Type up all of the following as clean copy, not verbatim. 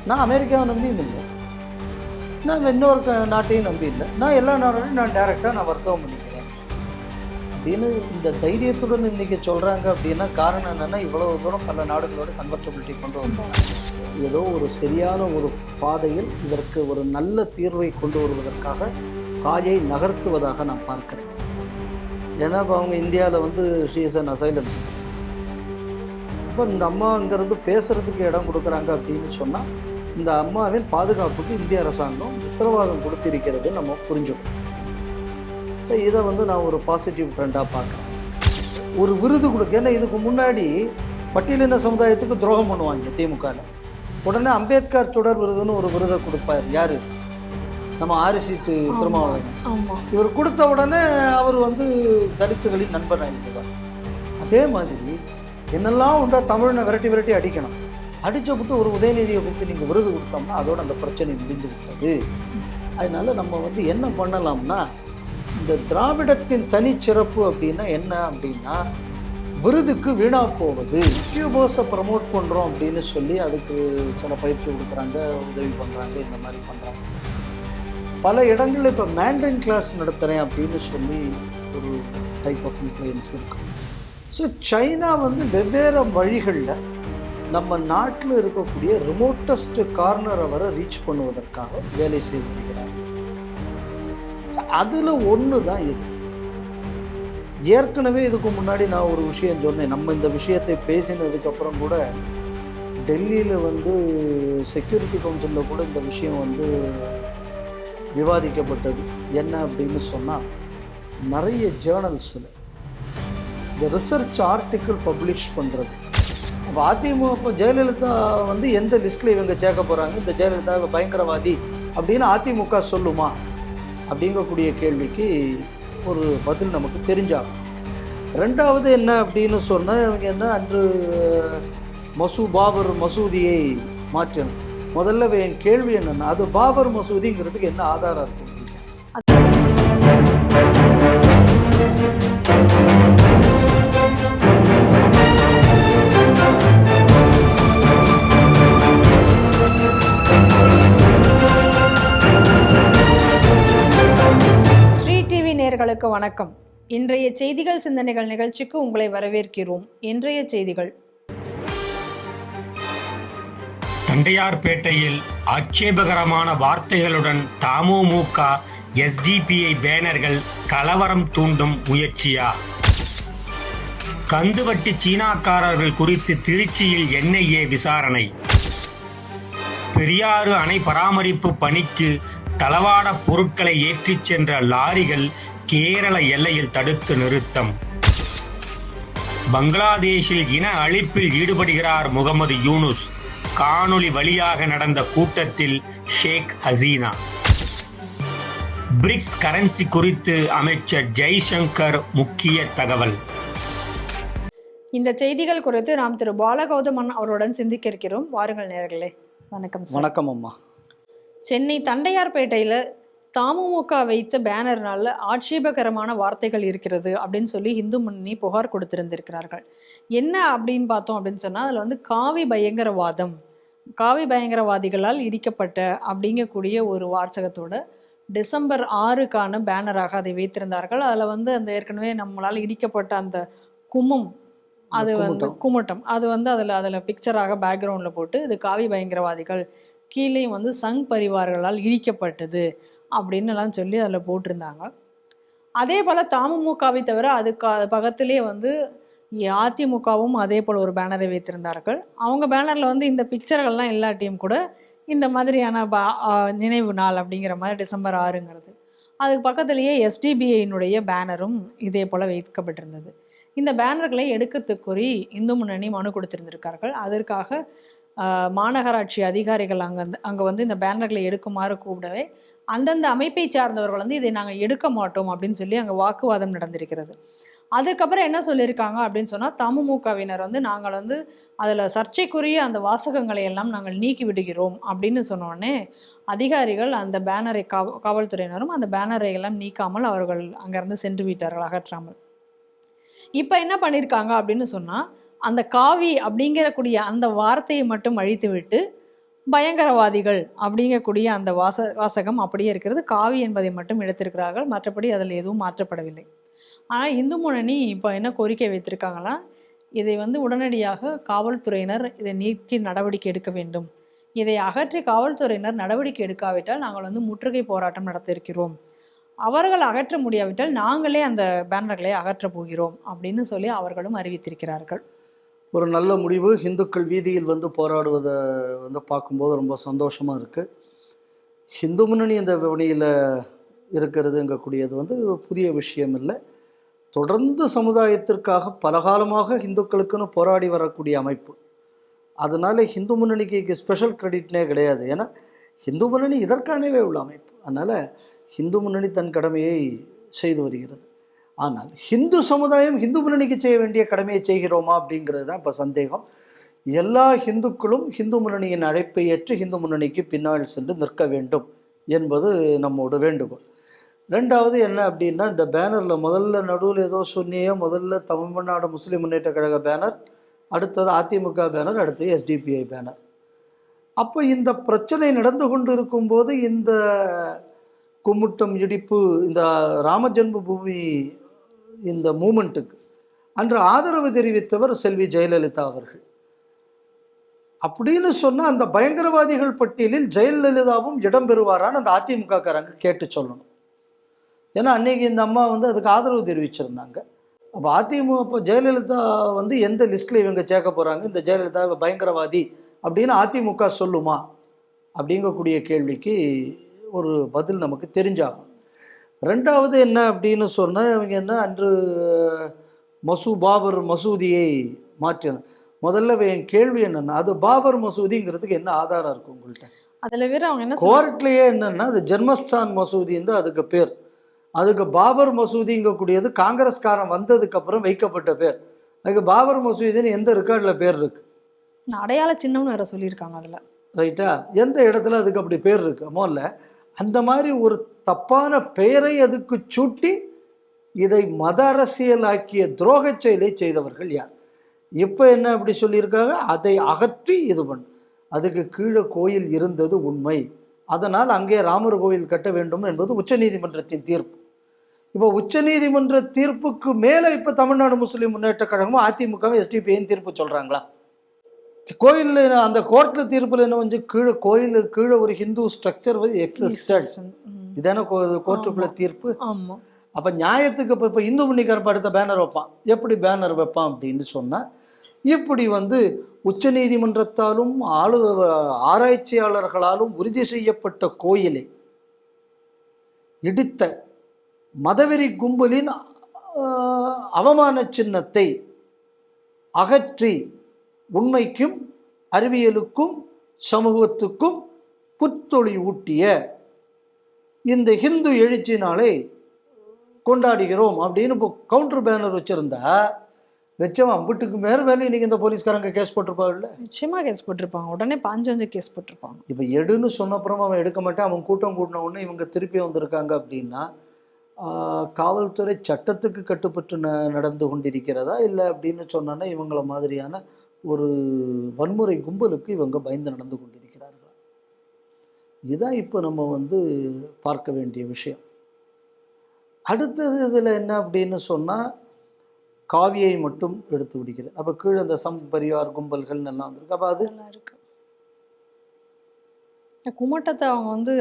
நான் அமெரிக்காவை நம்பியும் இல்லை, நான் இன்னொரு நாட்டையும் நம்பி இல்லை, நான் எல்லா நாடுகளையும் நான் டைரெக்டாக நான் வர்த்தகம் பண்ணிக்கிறேன் அப்படின்னு இந்த தைரியத்துடன் இன்றைக்கி சொல்கிறாங்க. அப்படின்னா காரணம் என்னென்னா, இவ்வளோ தூரம் பல நாடுகளோட கன்வெர்ட்டபிலிட்டி கொண்டு வந்தாங்க. ஏதோ ஒரு சரியான ஒரு பாதையில் இதற்கு ஒரு நல்ல தீர்வை கொண்டு வருவதற்காக காயை நகர்த்துவதாக நான் பார்க்குறேன். ஏன்னா இப்போ அவங்க இந்தியாவில் வந்து ஷீசன் அசைலம், இப்போ இந்த அம்மா இங்கேருந்து பேசுகிறதுக்கு இடம் கொடுக்குறாங்க அப்படின்னு சொன்னால் இந்த அம்மாவின் பாதுகாப்புக்கு இந்திய அரசாங்கம் உத்தரவாதம் கொடுத்திருக்கிறது நம்ம புரிஞ்சுக்கணும். ஸோ இதை வந்து நான் ஒரு பாசிட்டிவ் ட்ரெண்டாக பார்க்குறேன். ஒரு விருது கொடுக்க, ஏன்னா இதுக்கு முன்னாடி பட்டியலின சமுதாயத்துக்கு துரோகம் பண்ணுவாங்க திமுகவில். உடனே அம்பேத்கர் தொடர் விருதுன்னு ஒரு விருதை கொடுப்பார். யார்? நம்ம ஆரிசிட்டு திருமாவளவன். இவர் கொடுத்த உடனே அவர் வந்து தலித்துகளின் நண்பர் ஆகிடுவார். அதே மாதிரி என்னெல்லாம் உண்டா தமிழனை விரட்டி விரட்டி அடிக்கணும், அடிச்சப்பட்டு ஒரு உதயநிதியை கொடுத்து நீங்கள் விருது கொடுத்தோம்னா அதோட அந்த பிரச்சனை முடிந்து விட்டது. அதனால நம்ம வந்து என்ன பண்ணலாம்னா, இந்த திராவிடத்தின் தனிச்சிறப்பு அப்படின்னா என்ன அப்படின்னா, விருதுக்கு வீணா போவது. யூடியூபர்ஸை ப்ரமோட் பண்ணுறோம் அப்படின்னு சொல்லி அதுக்கு சில பயிற்சி கொடுக்குறாங்க, உதவி பண்ணுறாங்க, இந்த மாதிரி பண்ணுறாங்க. பல இடங்களில் இப்போ மேண்ட்ரின் கிளாஸ் நடத்துகிறேன் அப்படின்னு சொல்லி ஒரு டைப் ஆஃப் இன்ஃப்ளூயன்ஸ் இருக்குது. ஸோ சைனா வந்து வெவ்வேறு வழிகளில் நம்ம நாட்டில் இருக்கக்கூடிய ரிமோட்டஸ்ட் கார்னரை வர ரீச் பண்ணுவதற்காக வேலை செய்து வருகிறார். அதில் ஒன்று தான் இது. ஏற்கனவே இதுக்கு முன்னாடி நான் ஒரு விஷயம் சொன்னேன். நம்ம இந்த விஷயத்தை பேசினதுக்கப்புறம் கூட டெல்லியில் வந்து செக்யூரிட்டி கவுன்சிலில் கூட இந்த விஷயம் வந்து விவாதிக்கப்பட்டது. என்ன அப்படின்னு சொன்னால், நிறைய ஜேர்னல்ஸில் இந்த ரிசர்ச் ஆர்டிக்கிள் பப்ளிஷ் பண்ணுறது. அப்போ அதிமுக இப்போ ஜெயலலிதா வந்து எந்த லிஸ்ட்டில் இவங்க சேர்க்க போகிறாங்க, இந்த ஜெயலலிதா பயங்கரவாதி அப்படின்னு அதிமுக சொல்லுமா அப்படிங்கக்கூடிய கேள்விக்கு ஒரு பதில் நமக்கு தெரிஞ்சாகும். ரெண்டாவது என்ன அப்படின்னு சொன்னால், இவங்க என்ன அன்று பாபர் மசூதியை மாற்றணும். முதல்ல என் கேள்வி என்னென்னா, அது பாபர் மசூதிங்கிறதுக்கு என்ன ஆதாரம் இருக்கு? ஸ்ரீ டிவி நேயர்களுக்கு வணக்கம். இன்றைய செய்திகள் சிந்தனைகள் நிகழ்ச்சிக்கு உங்களை வரவேற்கிறோம். இன்றைய செய்திகள்: தண்டையார்பேட்டையில் ஆட்சேபகரமான வார்த்தைகளுடன் தமுமுக எஸ்டிபிஐ பேனர்கள் கலவரம் தூண்டும் முயற்சியா? கந்துவட்டி சீனாக்காரர்கள் குறித்து திருச்சியில் என்ஐஏ விசாரணை. பெரியாறு அணை பராமரிப்பு பணிக்கு தளவாட பொருட்களை ஏற்றிச் சென்ற லாரிகள் கேரள எல்லையில் தடுத்து நிறுத்தம். பங்களாதேஷில் இன அழிப்பில் ஈடுபடுகிறார் முகமது யூனுஸ். காணொளி வழியாக நடந்த கூட்டத்தில் ஷேக் ஹசீனா. பிரிக்ஸ் கரன்சி குறித்து அமைச்சர் ஜெய்சங்கர் முக்கிய தகவல். இந்த செய்திகள் குறித்து நாம் திரு பாலகௌதமன் அவருடன் சிந்திக்க இருக்கிறோம். வாருங்கள் நேயர்களே. வணக்கம். வணக்கம் அம்மா. சென்னை தண்டையார்பேட்டையில் தமுமுக வைத்த பேனர்னால ஆட்சேபகரமான வார்த்தைகள் இருக்கிறது அப்படின்னு சொல்லி இந்து முன்னணி புகார் கொடுத்திருந்திருக்கிறார்கள். என்ன அப்படின்னு பார்த்தோம் அப்படின்னு சொன்னால், அதில் வந்து காவி பயங்கரவாதிகளால் இடிக்கப்பட்ட அப்படிங்கக்கூடிய ஒரு வார்த்தகத்தோட டிசம்பர் 6க்கான பேனராக அதை வைத்திருந்தார்கள். அதில் வந்து அந்த ஏற்கனவே நம்மளால் இடிக்கப்பட்ட அந்த அது வந்து கும்மட்டம் அது வந்து அதில் பிக்சராக பேக்ரவுண்டில் போட்டு, இது காவி பயங்கரவாதிகள், கீழே வந்து சங் பரிவார்களால் இடிக்கப்பட்டது அப்படின்னு எல்லாம் சொல்லி அதில் போட்டிருந்தாங்க. அதே போல் தமுமுகவை தவிர அதுக்கு பக்கத்திலே வந்து அதிமுகவும் அதே போல் ஒரு பேனரை வைத்திருந்தார்கள். அவங்க பேனரில் வந்து இந்த பிக்சர்கள்லாம் இல்லாட்டியும் கூட இந்த மாதிரியான நினைவு நாள் அப்படிங்கிற மாதிரி டிசம்பர் 6ங்கிறது. அதுக்கு பக்கத்துலேயே எஸ்டிபிஐனுடைய பேனரும் இதே போல் வைக்கப்பட்டிருந்தது. இந்த பேனர்களை எடுக்கிறதுக்கு கோரி இந்து முன்னணி மனு கொடுத்திருந்திருக்கார்கள். அதற்காக மாநகராட்சி அதிகாரிகள் அங்கே வந்து இந்த பேனர்களை எடுக்குமாறு கூப்பிடவே, அந்தந்த அமைப்பை சார்ந்தவர்கள் வந்து இதை நாங்கள் எடுக்க மாட்டோம் அப்படின்னு சொல்லி அங்கே வாக்குவாதம் நடந்திருக்கிறது. அதுக்கப்புறம் என்ன சொல்லியிருக்காங்க அப்படின்னு சொன்னால், தமுமுகவினர் வந்து நாங்கள் வந்து அதில் சர்ச்சைக்குரிய அந்த வாசகங்களை எல்லாம் நாங்கள் நீக்கி விடுகிறோம் அப்படின்னு சொன்னோடனே அதிகாரிகள் அந்த பேனரை காவல்துறையினரும் அந்த பேனரை எல்லாம் நீக்காமல் அவர்கள் அங்கேருந்து சென்று விட்டார்கள், அகற்றாமல். இப்போ என்ன பண்ணியிருக்காங்க அப்படின்னு சொன்னால், அந்த காவி அப்படிங்கிறக்கூடிய அந்த வார்த்தையை மட்டும் அழித்து விட்டு பயங்கரவாதிகள் அப்படிங்கக்கூடிய அந்த வாசகம் அப்படியே இருக்கிறது. காவி என்பதை மட்டும் எடுத்திருக்கிறார்கள், மற்றபடி அதில் எதுவும் மாற்றப்படவில்லை. ஆனால் இந்து முன்னணி இப்போ என்ன கோரிக்கை வைத்திருக்காங்களா, இதை வந்து உடனடியாக காவல்துறையினர் இதை நீக்கி நடவடிக்கை எடுக்க வேண்டும், இதை அகற்றி காவல்துறையினர் நடவடிக்கை எடுக்காவிட்டால் நாங்கள் வந்து முற்றுகை போராட்டம் நடத்த இருக்கிறோம், அவர்கள் அகற்ற முடியாவிட்டால் நாங்களே அந்த பேனர்களை அகற்றப் போகிறோம் அப்படின்னு சொல்லி அவர்களும் அறிவித்திருக்கிறார்கள். ஒரு நல்ல முடிவு. இந்துக்கள் வீதியில் வந்து போராடுவதை வந்து பார்க்கும்போது ரொம்ப சந்தோஷமாக இருக்குது. ஹிந்து முன்னணி இந்த விபணியில் இருக்கிறதுங்கக்கூடியது வந்து புதிய விஷயம் இல்லை. தொடர்ந்து சமுதாயத்திற்காக பலகாலமாக இந்துக்களுக்குன்னு போராடி வரக்கூடிய அமைப்பு. அதனால் ஹிந்து முன்னணிக்கு ஸ்பெஷல் கிரெடிட்னே கிடையாது. ஏன்னா ஹிந்து முன்னணி இதற்கானவே உள்ள அமைப்பு. அதனால் ஹிந்து முன்னணி தன் கடமையை செய்து வருகிறது. ஆனால் ஹிந்து சமுதாயம் ஹிந்து முன்னணிக்கு செய்ய வேண்டிய கடமையை செய்கிறோமா அப்படிங்கிறது தான் இப்போ சந்தேகம். எல்லா ஹிந்துக்களும் ஹிந்து முன்னணியின் அழைப்பை ஏற்று ஹிந்து முன்னணிக்கு பின்னால் சென்று நிற்க வேண்டும் என்பது நம்மோட வேண்டுகோள். ரெண்டாவது என்ன அப்படின்னா, இந்த பேனரில் முதல்ல நடுவில் ஏதோ சொன்னியே, முதல்ல தமிழ்நாடு முஸ்லீம் முன்னேற்ற கழக பேனர், அடுத்தது அதிமுக பேனர், அடுத்தது எஸ்டிபிஐ பேனர். அப்போ இந்த பிரச்சனை நடந்து கொண்டு இருக்கும்போது இந்த கும்முட்டம் இடிப்பு, இந்த ராம ஜென்ம பூமி இந்த மூமெண்ட்டுக்கு அன்று ஆதரவு தெரிவித்தவர் செல்வி ஜெயலலிதா அவர்கள். அப்படின்னு சொன்னால் அந்த பயங்கரவாதிகள் பட்டியலில் ஜெயலலிதாவும் இடம்பெறுவாரான்னு அந்த அதிமுகக்காரங்க கேட்டு சொல்லணும். ஏன்னா அன்னைக்கு இந்த அம்மா வந்து அதுக்கு ஆதரவு தெரிவிச்சிருந்தாங்க. அப்போ அதிமுக இப்போ ஜெயலலிதா வந்து எந்த லிஸ்ட்டில் இவங்க சேர்க்க போகிறாங்க, இந்த ஜெயலலிதா பயங்கரவாதி அப்படின்னு அதிமுக சொல்லுமா அப்படிங்கக்கூடிய கேள்விக்கு ஒரு பதில் நமக்கு தெரிஞ்சாகும். ரெண்டாவது என்ன அப்படின்னு சொன்னால், இவங்க என்ன அன்று பாபர் மசூதியை மாற்றின. முதல்ல என் கேள்வி என்னென்னா, அது பாபர் மசூதிங்கிறதுக்கு என்ன ஆதாரம் இருக்குது உங்கள்கிட்ட? அதில் வேறு அவங்க என்ன கோர்ட்லேயே என்னென்னா, அது ஜென்மஸ்தான் மசூதின்னு அதுக்கு பேர். அதுக்கு பாபர் மசூதிங்கக்கூடியது காங்கிரஸ்காரன் வந்ததுக்கப்புறம் வைக்கப்பட்ட பேர். அதுக்கு பாபர் மசூதின்னு எந்த ரெக்கார்டில் பேர் இருக்குது? அடையாள சின்னம்னு வேறு சொல்லியிருக்காங்க அதில். ரைட்டா? எந்த இடத்துல அதுக்கு அப்படி பேர் இருக்குது? முதல்ல அந்த மாதிரி ஒரு தப்பான பெயரை அதுக்கு சூட்டி இதை மத அரசியலாக்கிய துரோக செயலை செய்தவர்கள் யார்? இப்போ என்ன அப்படி சொல்லியிருக்காங்க, அதை அகற்றி இது பண்ணு. அதுக்கு கீழே கோயில் இருந்தது உண்மை, அதனால் அங்கே ராமர் கோயில் கட்ட வேண்டும் என்பது உச்சநீதிமன்றத்தின் தீர்ப்பு. இப்போ உச்சநீதிமன்ற தீர்ப்புக்கு மேலே இப்போ தமிழ்நாடு முஸ்லீம் முன்னேற்ற கழகமும் அதிமுகவும் எஸ்டிபிஐயும் தீர்ப்பு சொல்கிறாங்களா? கோயிலில் அந்த கோர்ட்டில் தீர்ப்பில் என்ன வந்து கீழே கீழே ஒரு ஹிந்து ஸ்ட்ரக்சர் எக்ஸிஸ்டட், இதான கோர்ட்டுக்குள்ள தீர்ப்பு. ஆமாம். அப்போ நியாயத்துக்கு இப்போ இந்து முன்னிக்கரப்பு அடுத்த பேனர் வைப்பான். எப்படி பேனர் வைப்பான் அப்படின்னு சொன்னால், இப்படி வந்து உச்சநீதிமன்றத்தாலும் ஆராய்ச்சியாளர்களாலும் உறுதி செய்யப்பட்ட கோயிலை இடித்த மதவெறி கும்பலின் அவமான சின்னத்தை அகற்றி உண்மைக்கும் அறிவியலுக்கும் சமூகத்துக்கும் புத்தொளி ஊட்டிய இந்த ஹிந்து எழுச்சி நாளை கொண்டாடுகிறோம் அப்படின்னு இப்போ கவுண்டர் பேனர் வச்சுருந்தா வச்சவன் அம்பிட்டுக்கு மேலே இன்னைக்கு இந்த போலீஸ்காரங்க கேஸ் போட்டிருப்பாங்கல்ல. நிச்சயமாக கேஸ் போட்டிருப்பாங்க, உடனே 5 கேஸ் போட்டிருப்பாங்க. இப்போ எடுன்னு சொன்னப்புறமா அவன் எடுக்க மாட்டான். அவன் கூட்டம் கூட்டின உடனே இவங்க திருப்பி வந்திருக்காங்க அப்படின்னா, காவல்துறை சட்டத்துக்கு கட்டுப்பட்டு நடந்து கொண்டிருக்கிறதா இல்லை அப்படின்னு சொன்னான்னா இவங்கள மாதிரியான ஒரு வன்முறை கும்பலுக்கு இவங்க பயந்து நடந்து கொண்டிருக்கிறார்கள். இதுதான் இப்போ நம்ம வந்து பார்க்க வேண்டிய விஷயம். அடுத்தது இதில் என்ன அப்படின்னு சொன்னால், காவியை மட்டும் எடுத்து விடுகிறேன். அப்போ கீழே இந்த பரிவார் கும்பல்கள் எல்லாம் வந்துருக்கு. அப்போ அது இருக்கு. கும்மட்டத்தை அவங்க வந்து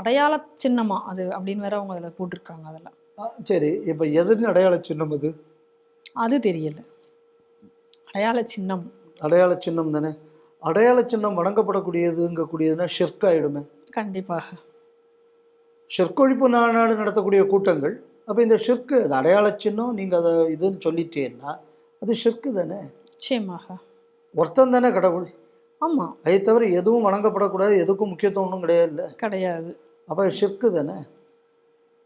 அடையாள சின்னமா அது அப்படின்னு வேற அவங்க அதில் போட்டிருக்காங்க. அதில் சரி, இப்போ எதுன்னு அடையாள சின்னம் அது தெரியல. அடையாள சின்னம் தானே. அடையாள சின்னம் வழங்கப்படக்கூடியதுங்கக்கூடியதுன்னா ஷிர்க் ஆயிடுமே. கண்டிப்பாக ஷிர்கொழிப்பு நாடு நடத்தக்கூடிய கூட்டங்கள். அப்போ இந்த ஷிர்க்கு அது அடையாள சின்னம், நீங்கள் அதை இதுன்னு சொல்லிட்டேன்னா அது ஷிர்க்கு தானே. நிச்சயமாக ஒருத்தன் தானே கடவுள். ஆமாம், அதை தவிர எதுவும் வணங்கப்படக்கூடாது, எதுக்கும் முக்கியத்துவம் ஒன்றும் கிடையாது. அப்போ ஷிர்க்கு தானே.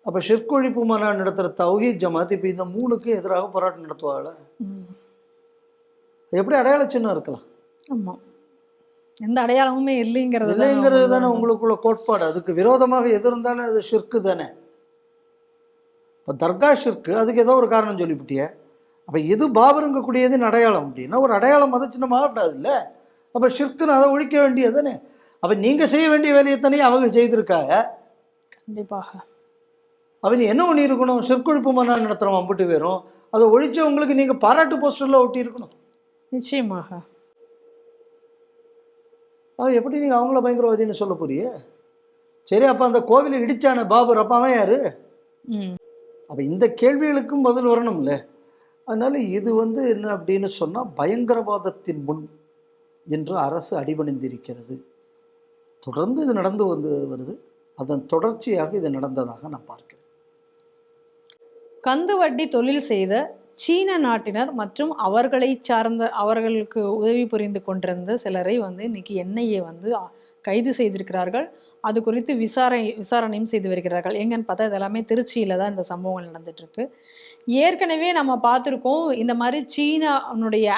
அப்போ ஷிர்கொழிப்பு மாநாடு நடத்துகிற தௌஹீத் ஜமாத் இப்போ இந்த 3க்கும் எதிராக போராட்டம் நடத்துவாங்கள, எப்படி அடையாள சின்னம் இருக்கலாம்? ஆமாம், எந்த அடையாளமுமே இல்லைங்கிறது தானே உங்களுக்குள்ள கோட்பாடு. அதுக்கு விரோதமாக எது இருந்தாலும் அது ஷிர்க்கு தானே. இப்போ தர்கா ஷிர்க்கு, அதுக்கு ஏதோ ஒரு காரணம் சொல்லிவிட்டிய. அப்போ இது பாபருங்கக்கூடியதுன்னு அடையாளம் அப்படின்னா ஒரு அடையாளம் மத சின்னமாக கூடாது இல்லை. அப்போ ஷிர்க்குன்னு அதை ஒழிக்க வேண்டியது தானே. அப்போ நீங்கள் செய்ய வேண்டிய வேலையை தானே அவங்க செய்திருக்காங்க. கண்டிப்பாக. அப்போ நீ என்ன ஒன்று இருக்கணும், ஷிர்குழிப்பு மன்றம் நடத்துகிறோம் அம்பிட்டு பேரும், அதை ஒழிச்சவங்களுக்கு நீங்கள் பாராட்டு போஸ்டரில் ஒட்டி இருக்கணும். நிச்சயமாக. எப்படி நீங்கள் அவங்கள பயங்கரவாதின்னு சொல்ல போறியே? சரி, அப்போ அந்த கோவிலை இடிச்சான பாபர் அப்போ அவன் யாரு? அப்போ இந்த கேள்விகளுக்கும் பதில் வரணும்ல. அதனால இது என்ன அப்படின்னு சொன்னால், பயங்கரவாதத்தின் முன் என்று அரசு அடிபணிந்திருக்கிறது. தொடர்ந்து இது நடந்து வருது. அதன் தொடர்ச்சியாக இது நடந்ததாக நான் பார்க்கிறேன். கந்து வட்டி தொழில் செய்த சீன நாட்டினர் மற்றும் அவர்களை சார்ந்த அவர்களுக்கு உதவி புரிந்து கொண்டிருந்த சிலரை இன்னைக்கு என்ஐஏ கைது செய்திருக்கிறார்கள். அது குறித்து விசாரணையும் செய்து வருகிறார்கள். எங்கன்னு பார்த்தா இதெல்லாமே திருச்சியில் தான் இந்த சம்பவங்கள் நடந்துட்டு இருக்கு. ஏற்கனவே நம்ம பார்த்துருக்கோம், இந்த மாதிரி சீனாவுடைய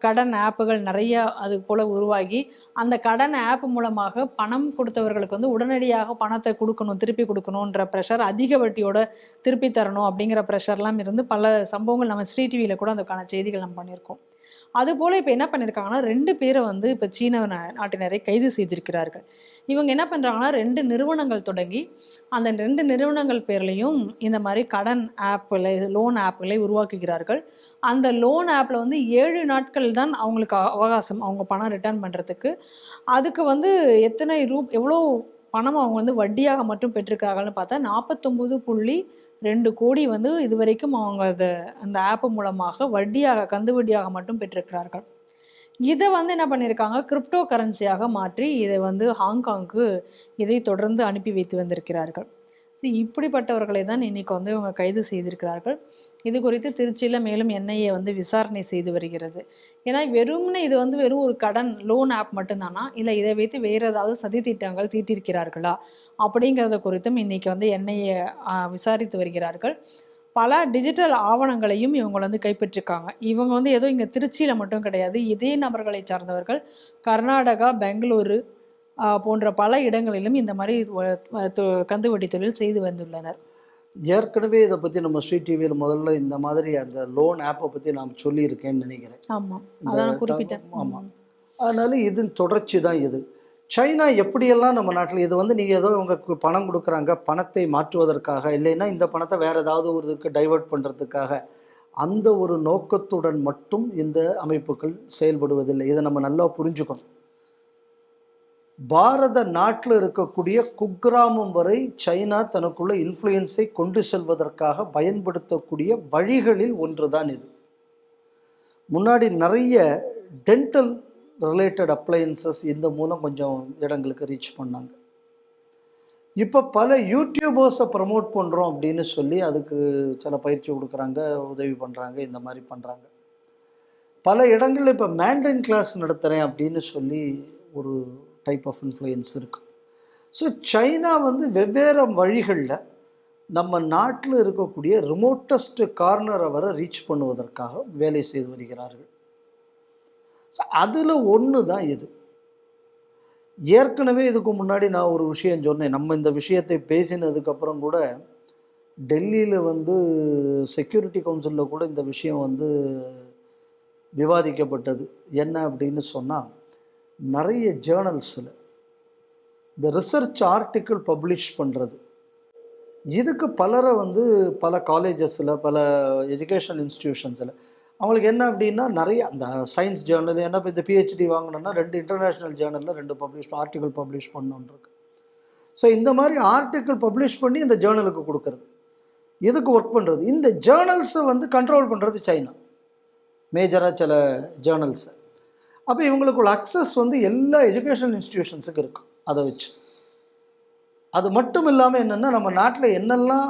கடன் ஆப்புகள் நிறைய அது போல் உருவாகி அந்த கடன் ஆப் மூலமாக பணம் கொடுத்தவர்களுக்கு உடனடியாக பணத்தை கொடுக்கணும், திருப்பி கொடுக்கணுன்ற ப்ரெஷர், அதிக வட்டியோட திருப்பி தரணும் அப்படிங்கிற ப்ரெஷர்லாம் இருந்து பல சம்பவங்கள் நம்ம ஸ்ரீ டிவியில் கூட அதுக்கான செய்திகள் நம்ம பண்ணியிருக்கோம். அதுபோல் இப்போ என்ன பண்ணியிருக்காங்கன்னா 2 பேரை இப்போ சீன நாட்டினரை கைது செய்திருக்கிறார்கள். இவங்க என்ன பண்ணுறாங்கன்னா 2 நிறுவனங்கள் தொடங்கி அந்த 2 நிறுவனங்கள் பேர்லையும் இந்த மாதிரி கடன் ஆப்பில் லோன் ஆப்புகளை உருவாக்குகிறார்கள். அந்த லோன் ஆப்பில் 7 நாட்கள் தான் அவங்களுக்கு அவகாசம், அவங்க பணம் ரிட்டர்ன் பண்ணுறதுக்கு. அதுக்கு எத்தனை எவ்வளோ பணம் அவங்க வட்டியாக மட்டும் பெற்றிருக்காங்கன்னு பார்த்தா 49.2 கோடி இது வரைக்கும் அவங்க அந்த ஆப்பு மூலமாக வட்டியாக, கந்து வட்டியாக மட்டும் பெற்றிருக்கிறார்கள். இதை என்ன பண்ணியிருக்காங்க, கிரிப்டோ கரன்சியாக மாற்றி இதை ஹாங்காங்க்கு இதை தொடர்ந்து அனுப்பி வைத்து வந்திருக்கிறார்கள். ஸோ இப்படிப்பட்டவர்களை தான் இன்னைக்கு இவங்க கைது செய்திருக்கிறார்கள். இது குறித்து திருச்சியில் மேலும் என்ஐஏ விசாரணை செய்து வருகிறது. ஏன்னா வெறும்னே இது வெறும் ஒரு கடன் லோன் ஆப் மட்டும்தானா, இல்லை இதை வைத்து வேறு ஏதாவது சதி திட்டங்கள் தீட்டிருக்கிறார்களா அப்படிங்கிறத குறித்தும் இன்னைக்கு என்ஐஏ விசாரித்து வருகிறார்கள். பல டிஜிட்டல் ஆவணங்களையும் இவங்க கைப்பற்றிருக்காங்க. இவங்க ஏதோ இங்கே திருச்சியில் மட்டும் கிடையாது, இதே நபர்களை சார்ந்தவர்கள் கர்நாடகா, பெங்களூரு போன்ற பல இடங்களிலும் இந்த மாதிரி கந்துவட்டி தொழில் செய்து வந்துள்ளனர். ஏற்கனவே இதை பற்றி நம்ம ஸ்ரீ டிவியில் முதல்ல இந்த மாதிரி அந்த லோன் ஆப்பை பற்றி நான் சொல்லியிருக்கேன்னு நினைக்கிறேன். ஆமாம், அதான் குறிப்பிட்டேன். ஆமாம், அதனால இது தொடர்ச்சி தான். இது சைனா எப்படியெல்லாம் நம்ம நாட்டில் இது நீங்கள் ஏதோ உங்களுக்கு பணம் கொடுக்குறாங்க பணத்தை மாற்றுவதற்காக, இல்லைன்னா இந்த பணத்தை வேறு ஏதாவது ஒரு இதுக்கு டைவெர்ட் பண்ணுறதுக்காக, அந்த ஒரு நோக்கத்துடன் மட்டும் இந்த அமைப்புகள் செயல்படுவதில்லை. இதை நம்ம நல்லா புரிஞ்சுக்கணும். பாரத நாட்டில் இருக்கக்கூடிய குக்கிராமம் வரை சைனா தனக்குள்ள இன்ஃப்ளூயன்ஸை கொண்டு செல்வதற்காக பயன்படுத்தக்கூடிய வழிகளில் ஒன்று தான் இது. முன்னாடி நிறைய டென்டல் ரிலேட்டட் அப்ளையன்சஸ் இந்த மூலம் கொஞ்சம் இடங்களுக்கு ரீச் பண்ணாங்க. இப்போ பல யூடியூபர்ஸை ப்ரமோட் பண்ணுறோம் அப்படின்னு சொல்லி அதுக்கு சில பயிற்சி கொடுக்குறாங்க, உதவி பண்ணுறாங்க, இந்த மாதிரி பண்ணுறாங்க. பல இடங்களில் இப்போ மேண்ட்ரின் கிளாஸ் நடத்துகிறேன் அப்படின்னு சொல்லி ஒரு டைப் ஆஃப் இன்ஃப்ளூயன்ஸ் இருக்குது. ஸோ சைனா வெவ்வேறு வழிகளில் நம்ம நாட்டில் இருக்கக்கூடிய ரிமோட்டஸ்ட் கார்னரை வர ரீச் பண்ணுவதற்காக வேலை செய்து வருகிறார்கள். ஸோ அதில் ஒன்று தான் இது. ஏற்கனவே இதுக்கு முன்னாடி நான் ஒரு விஷயம் சொன்னேன். நம்ம இந்த விஷயத்தை பேசினதுக்கப்புறம் கூட டெல்லியில் செக்யூரிட்டி கவுன்சிலில் கூட இந்த விஷயம் விவாதிக்கப்பட்டது. என்ன அப்படின்னு சொன்னால், நிறைய ஜேர்னல்ஸில் இந்த ரிசர்ச் ஆர்டிக்கிள் பப்ளிஷ் பண்ணுறது, இதுக்கு பலரை பல காலேஜஸில் பல எஜுகேஷனல் இன்ஸ்டிடியூஷன்ஸில் அவங்களுக்கு என்ன அப்படின்னா நிறைய அந்த சயின்ஸ் ஜேர்னல், என்ன இப்போ இந்த பிஹெச்டி வாங்கினோன்னா 2 இன்டர்நேஷ்னல் ஜேர்னலில் 2 ஆர்டிக்கிள் பப்ளிஷ் பண்ணணுன்ருக்கு. ஸோ இந்த மாதிரி ஆர்டிக்கிள் பப்ளிஷ் பண்ணி இந்த ஜேர்னலுக்கு கொடுக்கறது, இதுக்கு ஒர்க் பண்ணுறது. இந்த ஜேர்னல்ஸை கண்ட்ரோல் பண்ணுறது சைனா, மேஜராக சில ஜேர்னல்ஸை. அப்போ இவங்களுக்குள்ள அக்சஸ் எல்லா எஜுகேஷனல் இன்ஸ்டிடியூஷன்ஸுக்கு இருக்கும். அதை வச்சு அது மட்டும் இல்லாமல் என்னென்னா, நம்ம நாட்டில் என்னெல்லாம்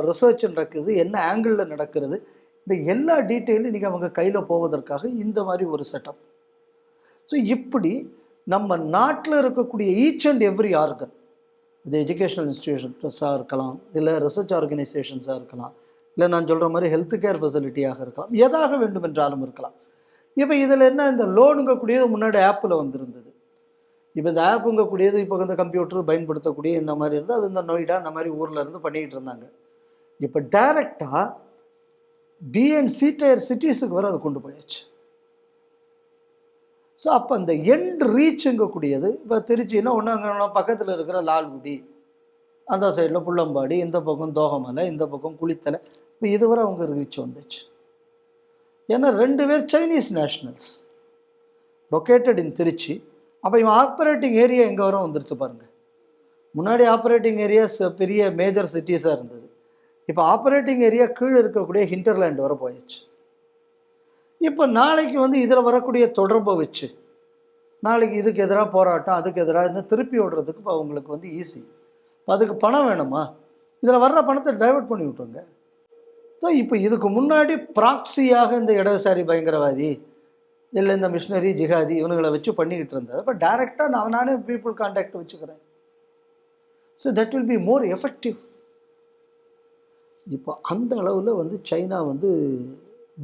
ரிசர்ச் நடக்குது, என்ன ஆங்கிளில் நடக்கிறது, இந்த எல்லா டீட்டெயிலும் இன்றைக்கி அவங்க கையில் போவதற்காக இந்த மாதிரி ஒரு செட்டப். ஸோ இப்படி நம்ம நாட்டில் இருக்கக்கூடிய ஈச் அண்ட் எவ்ரி ஆர்கன், இது எஜுகேஷனல் இன்ஸ்டிடியூஷன்ஸாக இருக்கலாம், இல்லை ரிசர்ச் ஆர்கனைசேஷன்ஸாக இருக்கலாம், இல்லை நான் சொல்கிற மாதிரி ஹெல்த் கேர் ஃபெசிலிட்டியாக இருக்கலாம், எதாக வேண்டும் என்றாலும் இருக்கலாம். இப்போ இதில் என்ன, இந்த லோனுங்கக்கூடியது முன்னாடி ஆப்பில் வந்திருந்தது. இப்போ இந்த ஆப்புங்கக்கூடியது இப்போ கம்ப்யூட்டர் பயன்படுத்தக்கூடிய இந்த மாதிரி இருந்து அது இந்த நொய்டா இந்த மாதிரி ஊரில் இருந்து பண்ணிக்கிட்டு இருந்தாங்க. இப்போ டைரெக்டாக B and C tier சிட்டிஸுக்கு வர அது கொண்டு போயாச்சு. ஸோ அப்போ அந்த எண்ட் ரீச்சுங்கக்கூடியது இப்போ திருச்சின்னா ஒன்று அங்கே பக்கத்தில் இருக்கிற லால்குடி, அந்த சைடில் புள்ளம்பாடி, இந்த பக்கம் தோகமலை, இந்த பக்கம் குளித்தலை, இப்போ இதுவரை அவங்க ரீச் வந்துச்சு. ஏன்னா 2 பேர் Chinese nationals located in Trichy. அப்போ இவன் ஆப்ரேட்டிங் ஏரியா எங்கே வரும் வந்துருச்சு பாருங்கள். முன்னாடி ஆப்ரேட்டிங் ஏரியாஸ் பெரிய மேஜர் சிட்டிஸாக இருந்தது. இப்போ ஆப்ரேட்டிங் ஏரியா கீழே இருக்கக்கூடிய ஹிண்டர்லேண்ட் வர போயிடுச்சு. இப்போ நாளைக்கு வந்து இதில் வரக்கூடிய தொடர்பை வச்சு நாளைக்கு இதுக்கு எதிராக போராட்டம், அதுக்கு எதிராக திருப்பி விடுறதுக்கு இப்போ அவங்களுக்கு வந்து ஈஸி. இப்போ அதுக்கு பணம் வேணுமா, இதில் வர்ற பணத்தை டைவெர்ட் பண்ணி விட்ருங்க. ஸோ இப்போ இதுக்கு முன்னாடி ப்ராக்சியாக இந்த இடதுசாரி பயங்கரவாதி இல்லை இந்த மிஷினரி ஜிகாதி இவனுங்களை வச்சு பண்ணிக்கிட்டு இருந்தது. இப்போ டைரெக்டாக நானே பீப்புள் கான்டாக்ட் வச்சுக்கிறேன். So that will be more effective. இப்போ அந்த அளவில் வந்து சைனா வந்து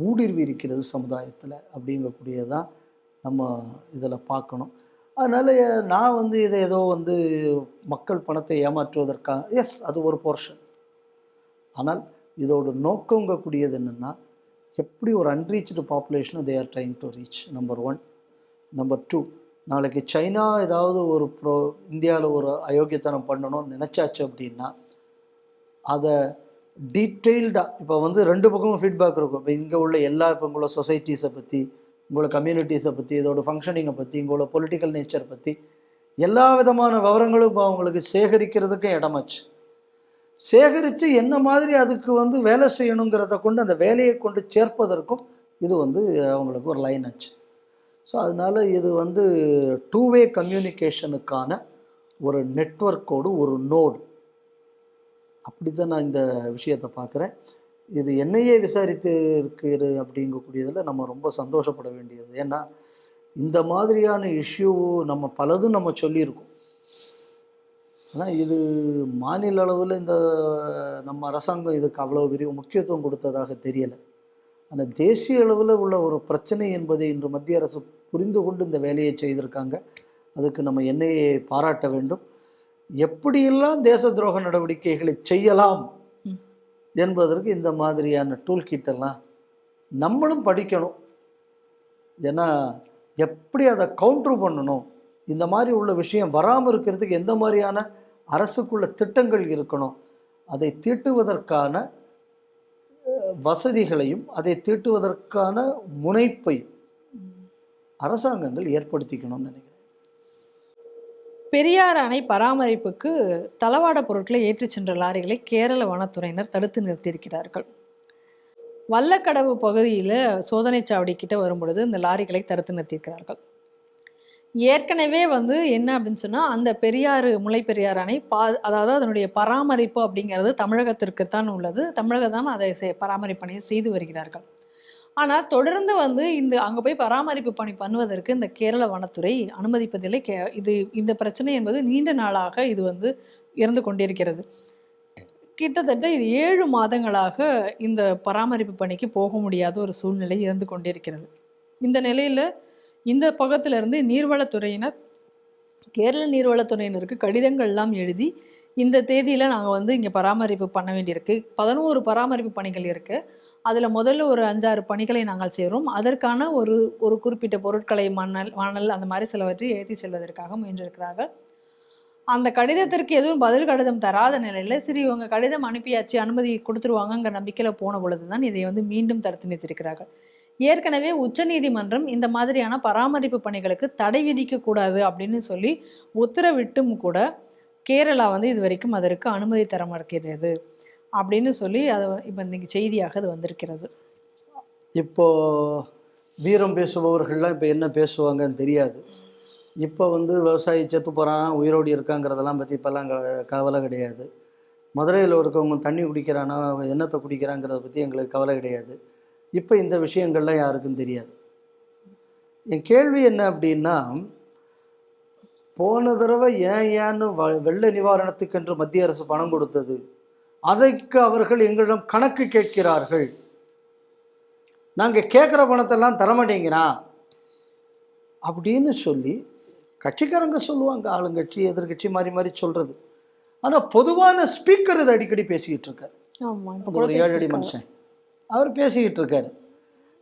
ஊடுருவி இருக்கிறது சமுதாயத்தில் அப்படிங்கக்கூடியதான் நம்ம இதில் பார்க்கணும். அதனால் நான் வந்து இதை ஏதோ வந்து மக்கள் பணத்தை ஏமாற்றுவதற்காக, எஸ் அது ஒரு போர்ஷன். ஆனால் இதோட நோக்கங்கக்கூடியது என்னென்னா, எப்படி ஒரு அன்ரீச்டு பாப்புலேஷனை they are trying to reach, number 1. Number 2, நாளைக்கு சைனா ஏதாவது ஒரு இந்தியாவில் ஒரு அயோக்கியத்தனம் பண்ணணும்னு நினச்சாச்சு அப்படின்னா அதை டீட்டெயில்டாக இப்போ வந்து 2 பக்கமும் ஃபீட்பேக் இருக்கும். இப்போ இங்கே உள்ள எல்லா இப்போ உங்களோட சொசைட்டிஸை பற்றி, உங்களோட கம்யூனிட்டிஸை பற்றி, இதோட ஃபங்க்ஷனிங்கை பற்றி, உங்களோட பொலிட்டிக்கல் நேச்சர் பற்றி எல்லா விதமான விவரங்களும் இப்போ அவங்களுக்கு சேகரிக்கிறதுக்கும் இடமாச்சு. சேகரித்து என்ன மாதிரி அதுக்கு வந்து வேலை செய்யணுங்கிறத கொண்டு அந்த வேலையை கொண்டு சேர்ப்பதற்கும் இது வந்து அவங்களுக்கு ஒரு லைன் ஆச்சு. ஸோ அதனால் இது வந்து 2-வே கம்யூனிகேஷனுக்கான ஒரு நெட்வொர்க்கோடு ஒரு நோடு, அப்படி தான் நான் இந்த விஷயத்தை பார்க்குறேன். இது என்னையே விசாரித்து இருக்கிற அப்படிங்கக்கூடியதில் நம்ம ரொம்ப சந்தோஷப்பட வேண்டியது. ஏன்னா இந்த மாதிரியான இஷ்யூ நம்ம பலதும் நம்ம சொல்லியிருக்கோம். ஆனால் இது மாநில அளவில் இந்த நம்ம அரசாங்கம் இதுக்கு அவ்வளோ பெரிய முக்கியத்துவம் கொடுத்ததாக தெரியலை. ஆனால் தேசிய அளவில் உள்ள ஒரு பிரச்சனை என்பதை இன்று மத்திய அரசு புரிந்து கொண்டு இந்த வேலையை செய்திருக்காங்க. அதுக்கு நம்ம என்னையை பாராட்ட வேண்டும். எப்படியெல்லாம் தேச துரோக நடவடிக்கைகளை செய்யலாம் என்பதற்கு இந்த மாதிரியான டூல் கிட்டெல்லாம் நம்மளும் படிக்கணும். ஏன்னா எப்படி அதை கவுண்ட்ரு பண்ணணும், இந்த மாதிரி உள்ள விஷயம் வராமல் இருக்கிறதுக்கு எந்த மாதிரியான அரசுக்குள்ள திட்டங்கள் இருக்கணும், அதை தீட்டுவதற்கான வசதிகளையும் அதை தீட்டுவதற்கான முனைப்பையும் அரசாங்கங்கள் ஏற்படுத்திக்கணும்னு நினைக்கிறேன். பெரியார் அணை பராமரிப்புக்கு தளவாட பொருட்களை ஏற்றிச் சென்ற லாரிகளை கேரள வனத்துறையினர் தடுத்து நிறுத்தியிருக்கிறார்கள். வல்லக்கடவு பகுதியில் சோதனை சாவடி கிட்ட வரும்பொழுது இந்த லாரிகளை தடுத்து நிறுத்தியிருக்கிறார்கள். ஏற்கனவே வந்து என்ன அப்படின்னு சொன்னால், அந்த முல்லை பெரியார் அணை அதாவது அதனுடைய பராமரிப்பு அப்படிங்கிறது தமிழகத்திற்குத்தான் உள்ளது. தமிழகம் தான் அதை பராமரிப்பு பணியை செய்து வருகிறார்கள். ஆனால் தொடர்ந்து வந்து அங்கே போய் பராமரிப்பு பணி பண்ணுவதற்கு இந்த கேரள வனத்துறை அனுமதிப்பதில்லை. இந்த பிரச்சனை என்பது நீண்ட நாளாக இது வந்து இருந்து கொண்டிருக்கிறது. கிட்டத்தட்ட இது 7 மாதங்களாக இந்த பராமரிப்பு பணிக்கு போக முடியாத ஒரு சூழ்நிலை இருந்து கொண்டிருக்கிறது. இந்த நிலையில் இந்த பக்கத்திலிருந்து நீர்வளத்துறையினர் கேரள நீர்வளத்துறையினருக்கு கடிதங்கள்லாம் எழுதி இந்த தேதியில் நாங்கள் வந்து இங்கே பராமரிப்பு பண்ண வேண்டியிருக்கு, 11 பராமரிப்பு பணிகள் இருக்குது, அதில் முதல்ல ஒரு 5-6 பணிகளை நாங்கள் செய்கிறோம், அதற்கான ஒரு குறிப்பிட்ட பொருட்களை மணல் அந்த மாதிரி சிலவற்றை ஏற்றி செல்வதற்காக முயன்றிருக்கிறார்கள். அந்த கடிதத்திற்கு எதுவும் பதில் கடிதம் தராத நிலையில் சரி இவங்க கடிதம் அனுப்பியாச்சு, அனுமதி கொடுத்துருவாங்கங்கிற நம்பிக்கையில் போன பொழுது தான் இதை வந்து மீண்டும் தடுத்து நிறுத்தியிருக்கிறார்கள். ஏற்கனவே உச்சநீதிமன்றம் இந்த மாதிரியான பராமரிப்பு பணிகளுக்கு தடை விதிக்கக்கூடாது அப்படின்னு சொல்லி உத்தரவிட்டும் கூட கேரளா வந்து இது வரைக்கும் அதற்கு அனுமதி தர மறுக்கிறது அப்படின்னு சொல்லி அதை இப்போ இன்னைக்கு செய்தியாக அது வந்திருக்கிறது. இப்போது வீரம் பேசுபவர்கள்லாம் இப்போ என்ன பேசுவாங்கன்னு தெரியாது. இப்போ வந்து விவசாயி செத்து போகிறான் உயிரோடு இருக்காங்கிறதெல்லாம் பற்றி இப்போல்லாம் கவலை கிடையாது. மதுரையில் இருக்கவங்க தண்ணி குடிக்கிறானா என்னத்தை குடிக்கிறாங்கிறத பற்றி எங்களுக்கு கவலை கிடையாது. இப்போ இந்த விஷயங்கள்லாம் யாருக்கும் தெரியாது. என் கேள்வி என்ன அப்படின்னா, போன தடவை ஏன்னு வெள்ள நிவாரணத்துக்கென்று மத்திய அரசு பணம் கொடுத்தது, அதற்கு அவர்கள் எங்களிடம் கணக்கு கேட்கிறார்கள், நாங்கள் கேட்குற பணத்தெல்லாம் தரமாட்டேங்கிறான் அப்படின்னு சொல்லி கட்சிக்காரங்க சொல்லுவாங்க. ஆளுங்கட்சி எதிர்கட்சி மாறி மாறி சொல்கிறது. ஆனால் பொதுவான ஸ்பீக்கர் இதை அடிக்கடி பேசிக்கிட்டு இருக்கார். ஒரு 7 அடி மனுஷன் அவர் பேசிக்கிட்டு இருக்காரு.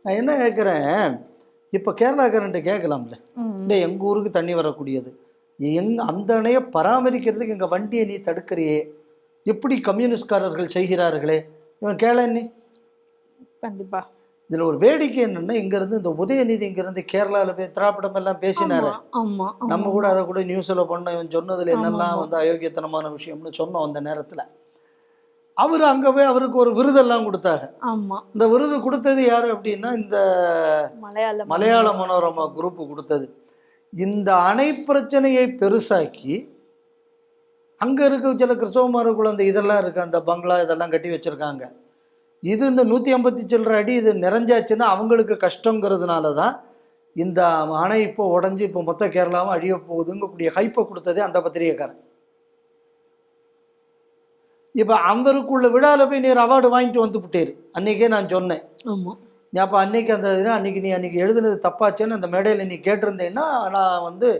நான் என்ன கேட்குறேன், இப்போ கேரளாக்காரன்ட்டு கேட்கலாம்ல, இந்த எங்கள் ஊருக்கு தண்ணி வரக்கூடியது, அந்த அணையை பராமரிக்கிறதுக்கு எங்கள் வண்டியை நீ தடுக்கிறியே, எப்படி கம்யூனிஸ்ட்காரர்கள் செய்கிறார்களே, இவன் கேளன்னி. கண்டிப்பா. இதில் ஒரு வேடிக்கை என்னன்னா, இங்கேருந்து இந்த உதயநிதி இங்கேருந்து கேரளாவில் போய் திராவிடம் எல்லாம் பேசினாரு. நம்ம கூட அதை கூட நியூஸில் பண்ணோம், இவன் சொன்னதில் என்னெல்லாம் வந்து அயோக்கியத்தனமான விஷயம்னு சொன்னோம். அந்த நேரத்தில் அவர் அங்கே போய் அவருக்கு ஒரு விருதெல்லாம் கொடுத்தாங்க. இந்த விருது கொடுத்தது யாரு அப்படின்னா, இந்த மலையாள மனோரமா குரூப் கொடுத்தது. இந்த அணை பிரச்சனையை பெருசாக்கி அங்கே இருக்க சில கிறிஸ்தவமார குழந்தை இதெல்லாம் இருக்கு, அந்த பங்களா இதெல்லாம் கட்டி வச்சிருக்காங்க. இது இந்த 150 சில்லற அடி இது நிறைஞ்சாச்சுன்னா அவங்களுக்கு கஷ்டங்கிறதுனால தான் இந்த அணை இப்போ உடஞ்சி இப்போ மொத்த கேரளாவும் அழிய போகுதுங்கக்கூடிய ஹைப்பை கொடுத்ததே அந்த பத்திரிகைக்காரன். இப்போ அவருக்குள்ள விழாவில் போய் நீர் அவார்டு வாங்கிட்டு வந்து விட்டேரு. அன்னைக்கே நான் சொன்னேன், அப்போ அன்னைக்கு அந்த அன்னைக்கு நீ அன்னைக்கு எழுதுனது தப்பாச்சேன்னு அந்த மேடையில் நீ கேட்டிருந்தேன்னா நான் வந்து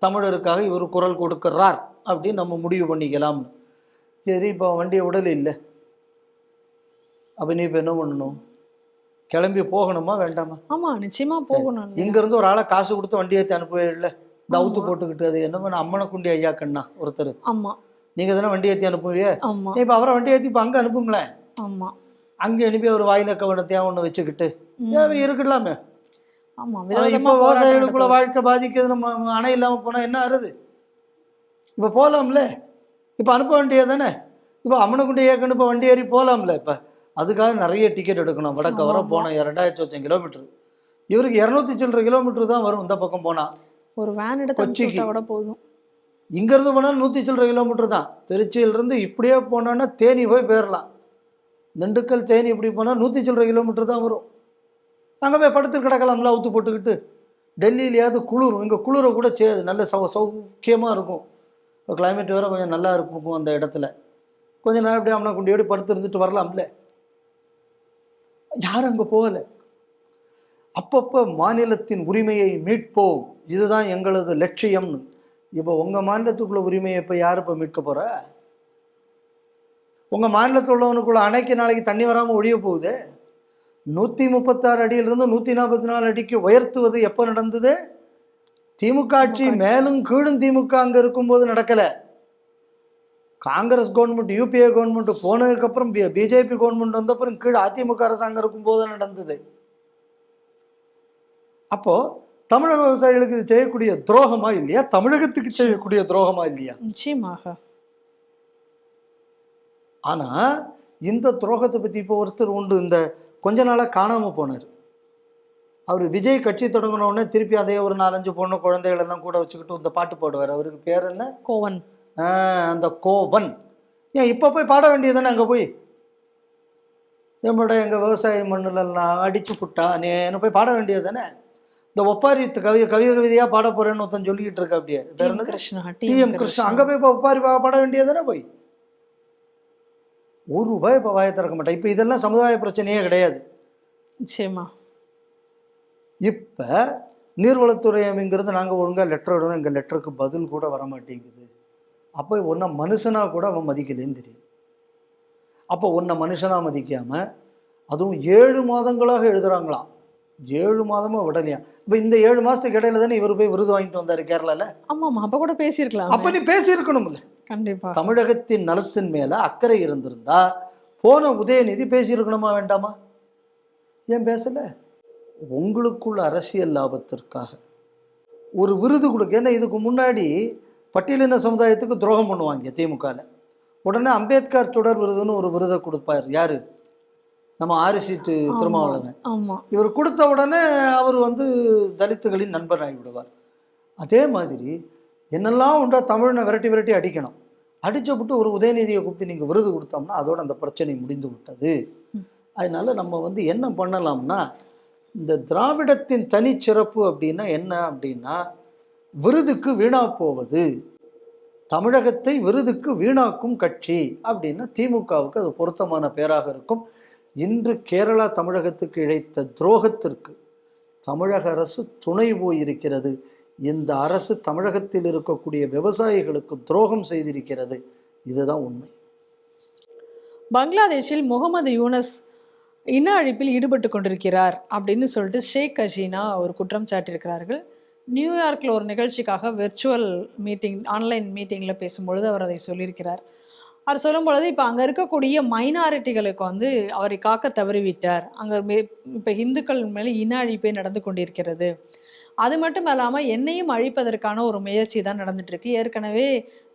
தமிழருக்காக இவர் குரல் கொடுக்குறார் அப்படின்னு நம்ம முடிவு பண்ணிக்கலாம்னு. சரி, இப்போ வண்டியை உடல் இல்லை, அப்போ நீ இப்போ என்ன பண்ணணும்? கிளம்பி போகணுமா வேண்டாமா? ஆமாம், நிச்சயமா போகணும். இங்கேருந்து ஒரு ஆளை காசு கொடுத்து வண்டி ஏற்றி அனுப்பவே இல்லை, இந்த அவுத்து போட்டுக்கிட்டு. அது என்ன பண்ண அம்மனக்குண்டி ஐயா கண்ணா ஒருத்தர், ஆமாம், நீங்கள் தானே வண்டி ஏற்றி அனுப்புவியே, இப்போ அவரை வண்டி ஏற்றி இப்போ அங்கே அனுப்புங்களேன். ஆமாம், அங்கே அனுப்பி ஒரு வாயில கவனத்தையாக ஒன்று வச்சுக்கிட்டு இருக்கலாமே. ஆமாம், இப்போ விவசாயிகளுக்குள்ள வாழ்க்கை பாதிக்கிறது. நம்ம அணை இல்லாமல் போனால் என்ன ஆறுது? இப்போ போகலாம்ல, இப்போ அனுப்ப வேண்டியது தானே. இப்போ அம்மனக்குண்டி ஏக்கன்னு இப்போ வண்டி ஏறி போகலாம்ல. இப்போ அதுக்காக நிறைய டிக்கெட் எடுக்கணும். வடக்க வர போனோம் 2000 கிலோமீட்டர், இவருக்கு 200 சில்லற கிலோமீட்டர் தான் வரும். இந்த பக்கம் போனால் ஒரு வேன் எடுத்து கொச்சிக்கு கூட போதும். இங்கேருந்து போனால் 100 சில்லற கிலோமீட்டர் தான். திருச்சியிலிருந்து இப்படியே போனோன்னா தேனி போய் போயிடலாம். திண்டுக்கல் தேனி இப்படி போனால் 100 சில்லற கிலோமீட்டர் தான் வரும். அங்கே போய் படுத்து கிடக்கலாம்ல அவுத்து போட்டுக்கிட்டு. டெல்லியிலையாவது குளிரும், இங்கே குளிர கூட செய்யாது, நல்ல சௌக்கியமாக இருக்கும். இப்போ கிளைமேட் வேறு கொஞ்சம் நல்லா இருக்கும் அந்த இடத்துல. கொஞ்சம் நேரம் அப்படியே அம்மனக்குண்டியோடு படுத்து இருந்துட்டு வரலாம்ல. யாரும் அங்கே போகலை. அப்பப்போ மாநிலத்தின் உரிமையை மீட்போம், இதுதான் எங்களது லட்சியம்னு. இப்போ உங்கள் மாநிலத்துக்குள்ள உரிமையை இப்போ யார் இப்போ மீட்க போகிற? உங்கள் மாநிலத்தில் உள்ளவனுக்குள்ள அணைக்கு நாளைக்கு தண்ணி வராமல் ஒழிய போகுது. 136 அடியிலிருந்து 144 அடிக்கு உயர்த்துவது எப்போ நடந்தது? திமுக ஆட்சி மேலும் கீழும் திமுக அங்கே இருக்கும்போது நடக்கலை. காங்கிரஸ் கவர்மெண்ட் யூபிஏ கவர்மெண்ட் போனதுக்கப்புறம் பிஜேபி கவர்மெண்ட் வந்தப்புறம் கீழே அதிமுக அரசாங்கம் இருக்கும்போது நடந்தது. அப்போ தமிழக விவசாயிகளுக்கு இது செய்யக்கூடிய துரோகமா இல்லையா? தமிழகத்துக்கு செய்யக்கூடிய துரோகமா இல்லையா? நிச்சயமாக. ஆனா இந்த துரோகத்தை பத்தி இப்போ ஒருத்தர் உண்டு, இந்த கொஞ்ச நாளாக காணாமல் போனார். அவர் விஜய் கட்சி தொடங்கினோடனே திருப்பி அதே ஒரு 4-5 பொண்ணு குழந்தைகள் எல்லாம் கூட வச்சுக்கிட்டு இந்த பாட்டு பாடுவார். அவருக்கு பேர் என்ன? கோவன். அந்த கோவன். ஏன் இப்போ போய் பாட வேண்டியது தானே? அங்கே போய் நம்மளோட எங்கள் விவசாய மண்ணுலெல்லாம் அடிச்சு புட்டா நேன்னு போய் பாட வேண்டியது தானே? இந்த ஒப்பாரி கவிதையாக பாட போறேன்னு ஒருத்தன் சொல்லிக்கிட்டு இருக்க. அப்படியே டிஎம் கிருஷ்ணா அங்கே போய் இப்போ ஒப்பாரி பாட வேண்டியது தானே? போய் ₹1 இப்போ வாயை திறக்க மாட்டேன். இப்போ இதெல்லாம் சமுதாய பிரச்சனையே கிடையாது. நிச்சயமா. இப்போ நீர்வளத்துறை அமைங்கிறது நாங்கள் ஒழுங்காக லெட்டர் விடணும், எங்கள் லெட்டருக்கு பதில் கூட வர மாட்டேங்குது. அப்போ ஒன்றை மனுஷனாக கூட அவன் மதிக்கலேன்னு தெரியுது. அப்போ ஒன்றை மனுஷனாக மதிக்காமல் அதுவும் 7 மாதங்களாக எழுதுகிறாங்களாம். 7 மாதமாக விடலையா? இப்போ இந்த 7 மாதத்துக்கு இடையில தானே இவர் போய் விருது வாங்கிட்டு வந்தார் கேரளாவில். ஆமாம், அப்போ கூட பேசியிருக்கலாம். அப்போ நீ பேசியிருக்கணும்ல. கண்டிப்பா. தமிழகத்தின் நலத்தின் மேலே அக்கறை இருந்திருந்தா போன உதயநிதி பேசியிருக்கணுமா வேண்டாமா? ஏன் பேசலை? உங்களுக்குள்ள அரசியல் லாபத்திற்காக ஒரு விருது கொடுக்க. ஏன்னா இதுக்கு முன்னாடி பட்டியலின சமுதாயத்துக்கு துரோகம் பண்ணுவாங்க திமுகவில். உடனே அம்பேத்கர் தொடர் விருதுன்னு ஒரு விருதை கொடுப்பார். யாரு? நம்ம ஆரிசீட்டு திருமாவளவன். இவர் கொடுத்த உடனே அவர் தலித்துகளின் நண்பர் ஆகிவிடுவார். அதே மாதிரி என்னெல்லாம் உண்டா தமிழனை விரட்டி விரட்டி அடிக்கணும். அடிச்சப்பட்டு ஒரு உதயநிதியை கூப்பிட்டு நீங்கள் விருது கொடுத்தோம்னா அதோட அந்த பிரச்சனை முடிந்து விட்டது. அதனால நம்ம என்ன பண்ணலாம்னா, இந்த திராவிடத்தின் தனிச்சிறப்பு அப்படின்னா என்ன அப்படின்னா, விருதுக்கு வீணா போவது, தமிழகத்தை விருதுக்கு வீணாக்கும் கட்சி அப்படின்னா திமுகவுக்கு அது பொருத்தமான பேராக இருக்கும். இன்று கேரளா தமிழகத்துக்கு இழைத்த துரோகத்திற்கு தமிழக அரசு துணை போயிருக்கிறது. இந்த அரசு தமிழகத்தில் இருக்கக்கூடிய விவசாயிகளுக்கு துரோகம் செய்திருக்கிறது. இதுதான் உண்மை. பங்களாதேஷில் முகமது யூனஸ் இன அழிப்பில் ஈடுபட்டு கொண்டிருக்கிறார் அப்படின்னு சொல்லிட்டு ஷேக் ஹசீனா ஒரு குற்றம் சாட்டியிருக்கிறார்கள். நியூயார்க்கில் ஒரு நிகழ்ச்சிக்காக வெர்ச்சுவல் மீட்டிங், ஆன்லைன் மீட்டிங்கில் பேசும்பொழுது அவர் அதை சொல்லியிருக்கிறார். அவர் சொல்லும்பொழுது இப்போ அங்கே இருக்கக்கூடிய மைனாரிட்டிகளுக்கு வந்து அவரை காக்க தவறிவிட்டார். அங்கே இப்போ இந்துக்கள் மேலே இன அழிப்பே நடந்து கொண்டிருக்கிறது. அது மட்டும் இல்லாமல் என்னையும் அழிப்பதற்கான ஒரு முயற்சி தான் நடந்துட்டுருக்கு. ஏற்கனவே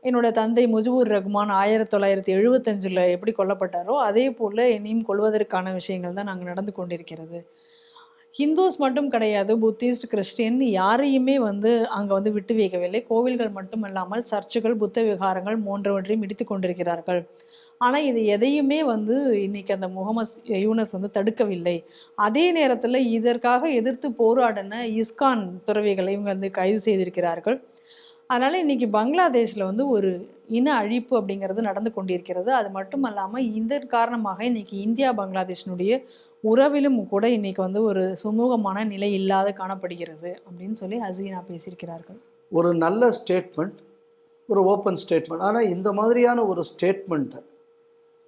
என்னோட தந்தை முஜிபுர் ரஹ்மான் 1975 எப்படி கொல்லப்பட்டாரோ அதே போல் என்னையும் கொல்வதற்கான விஷயங்கள் தான் நாங்கள் நடந்து கொண்டிருக்கிறது. ஹிந்துஸ் மட்டும் கிடையாது, புத்திஸ்ட், கிறிஸ்டியன் யாரையுமே வந்து அங்கே வந்து விட்டு வைக்கவில்லை. கோவில்கள் மட்டும் இல்லாமல் சர்ச்சுகள், புத்த விகாரங்கள் போன்றவற்றையும் இடித்து கொண்டிருக்கிறார்கள். ஆனால் இது எதையுமே வந்து இன்னைக்கு அந்த முகமது யூனஸ் வந்து தடுக்கவில்லை. அதே நேரத்தில் இதற்காக எதிர்த்து போராடின இஸ்கான் துறவிகளை இவங்க வந்து கைது செய்திருக்கிறார்கள். அதனால் இன்றைக்கி பங்களாதேஷில் வந்து ஒரு இன அழிப்பு அப்படிங்கிறது நடந்து கொண்டிருக்கிறது. அது மட்டும் இல்லாமல் இதன் காரணமாக இன்றைக்கி இந்தியா பங்களாதேஷினுடைய உறவிலும் கூட இன்றைக்கி வந்து ஒரு சுமூகமான நிலை இல்லாத காணப்படுகிறது அப்படின்னு சொல்லி ஹசீனா பேசியிருக்கிறார்கள். ஒரு நல்ல ஸ்டேட்மெண்ட், ஒரு ஓப்பன் ஸ்டேட்மெண்ட். ஆனால் இந்த மாதிரியான ஒரு ஸ்டேட்மெண்ட்டை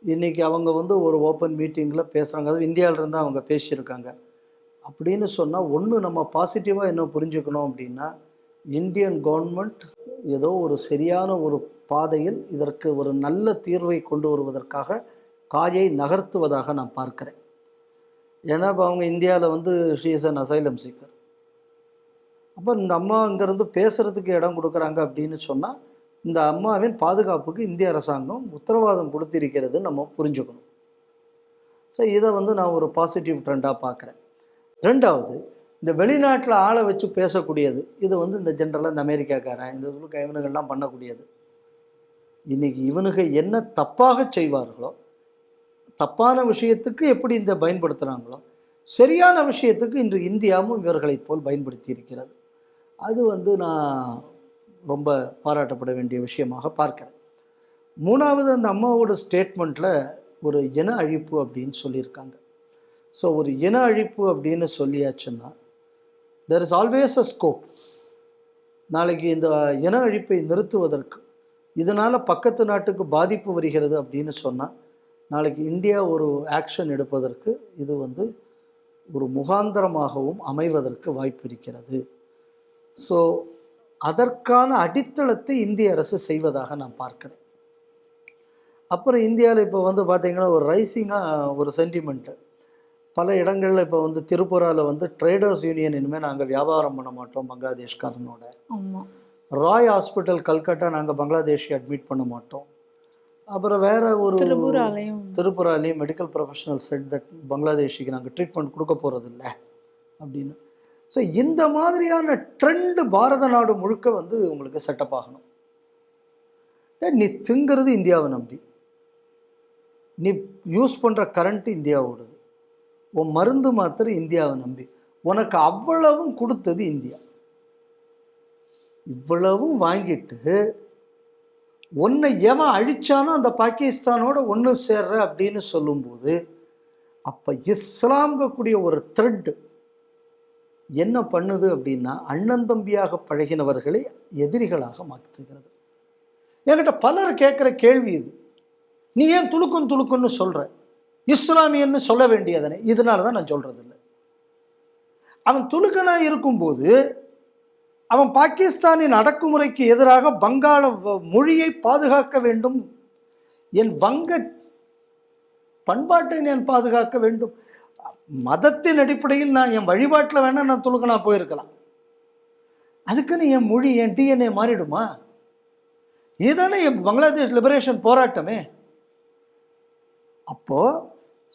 இன்றைக்கி அவங்க வந்து ஒரு ஓப்பன் மீட்டிங்கில் பேசுகிறாங்க, அதுவும் இந்தியாவிலேருந்து அவங்க பேசியிருக்காங்க அப்படின்னு சொன்னால், ஒன்று நம்ம பாசிட்டிவாக என்ன புரிஞ்சுக்கணும் அப்படின்னா, இந்தியன் கவர்மெண்ட் ஏதோ ஒரு சரியான ஒரு பாதையில் இதற்கு ஒரு நல்ல தீர்வை கொண்டு வருவதற்காக காயை நகர்த்துவதாக நான் பார்க்குறேன். ஏன்னா இப்போ அவங்க இந்தியாவில் வந்து she is an asylum seeker. அப்போ இந்த அம்மா இங்கேருந்து பேசுகிறதுக்கு இடம் கொடுக்குறாங்க அப்படின்னு சொன்னால், இந்த அம்மாவின் பாதுகாப்புக்கு இந்திய அரசாங்கம் உத்தரவாதம் கொடுத்திருக்கிறது நம்ம புரிஞ்சுக்கணும். ஸோ இதை வந்து நான் ஒரு பாசிட்டிவ் ட்ரெண்டாக பார்க்குறேன். ரெண்டாவது, இந்த வெளிநாட்டில் ஆளை வச்சு பேசக்கூடியது, இது வந்து இந்த ஜென்ரலாக இந்த அமெரிக்காக்காரன் இந்த இவனுங்கள்லாம் பண்ணக்கூடியது. இன்றைக்கி இவனுங்க என்ன தப்பாக செய்வார்களோ, தப்பான விஷயத்துக்கு எப்படி இந்த பயன்படுத்துகிறாங்களோ, சரியான விஷயத்துக்கு இன்று இந்தியாவும் இவர்களைப் போல் பயன்படுத்தி இருக்கிறது. அது வந்து நான் ரொம்ப பாராட்டப்பட வேண்டிய விஷயமாக பார்க்குறேன். மூணாவது, அந்த அம்மாவோட ஸ்டேட்மெண்ட்டில் ஒரு இன அழிப்பு அப்படின்னு சொல்லியிருக்காங்க. ஸோ ஒரு இன அழிப்பு அப்படின்னு சொல்லியாச்சுன்னா there is always a scope. நாளைக்கு இந்த இன அழிப்பை நிறுத்துவதற்கு, இதனால் பக்கத்து நாட்டுக்கு பாதிப்பு வருகிறது அப்படின்னு சொன்னால், நாளைக்கு இந்தியா ஒரு ஆக்ஷன் எடுப்பதற்கு இது வந்து ஒரு முகாந்திரமாகவும் அமைவதற்கு வாய்ப்பு இருக்கிறது. ஸோ அதற்கான அடித்தளத்தை இந்திய அரசு செய்வதாக நான் பார்க்குறேன். அப்புறம் இந்தியாவில் இப்போ வந்து பார்த்திங்கன்னா ஒரு ரைசிங்காக ஒரு சென்டிமெண்ட்டு பல இடங்களில் இப்போ வந்து திருப்புராவில் வந்து ட்ரேடர்ஸ் யூனியன் இனிமேல் நாங்கள் வியாபாரம் பண்ண மாட்டோம் பங்களாதேஷ்காரனோட. ராய் ஹாஸ்பிட்டல் கல்கட்டா நாங்கள் பங்களாதேஷி அட்மிட் பண்ண மாட்டோம். அப்புறம் வேற ஒரு திருப்புராலையும் மெடிக்கல் ப்ரொஃபஷனல் செட் தட் பங்களாதேஷிக்கு நாங்கள் ட்ரீட்மெண்ட் கொடுக்க போகிறதில்ல அப்படின்னு. ஸோ இந்த மாதிரியான ட்ரெண்டு பாரத நாடு முழுக்க வந்து உங்களுக்கு செட்டப் ஆகணும். நீ திங்கிறது இந்தியாவை நம்பி, நீ யூஸ் பண்ணுற கரண்ட்டு இந்தியாவோடது, உன் மருந்து மாத்திரை இந்தியாவை நம்பி, உனக்கு அவ்வளவும் கொடுத்தது இந்தியா. இவ்வளவும் வாங்கிட்டு ஒன்றை எவன் அழிச்சானோ அந்த பாகிஸ்தானோட ஒன்று சேர்ற அப்படின்னு சொல்லும்போது, அப்போ இஸ்லாம்கக்கூடிய ஒரு த்ரெட் என்ன பண்ணுது அப்படின்னா, அண்ணன் தம்பியாக பழகினவர்களை எதிரிகளாக மாற்றுகிறது. என்கிட்ட பலர் கேட்குற கேள்வி இது, நீ ஏன் துளுக்குன்னு சொல்கிற, இஸ்லாமியன்னு சொல்ல வேண்டியதானே? இதனால தான் நான் சொல்கிறதில்லை. அவன் துலுக்கனாக இருக்கும்போது அவன் பாகிஸ்தானின் அடக்குமுறைக்கு எதிராக வங்காள மொழியை பாதுகாக்க வேண்டும், என் வங்க பண்பாட்டை நான் பாதுகாக்க வேண்டும். மதத்தின் அடிப்படையில் நான் என் வழிபாட்டில் வேணால் நான் துலுக்கனா போயிருக்கலாம், அதுக்குன்னு என் மொழி, என் டிஎன்ஏ மாறிடுமா? இதுதானே என் பங்களாதேஷ் லிபரேஷன் போராட்டமே. அப்போ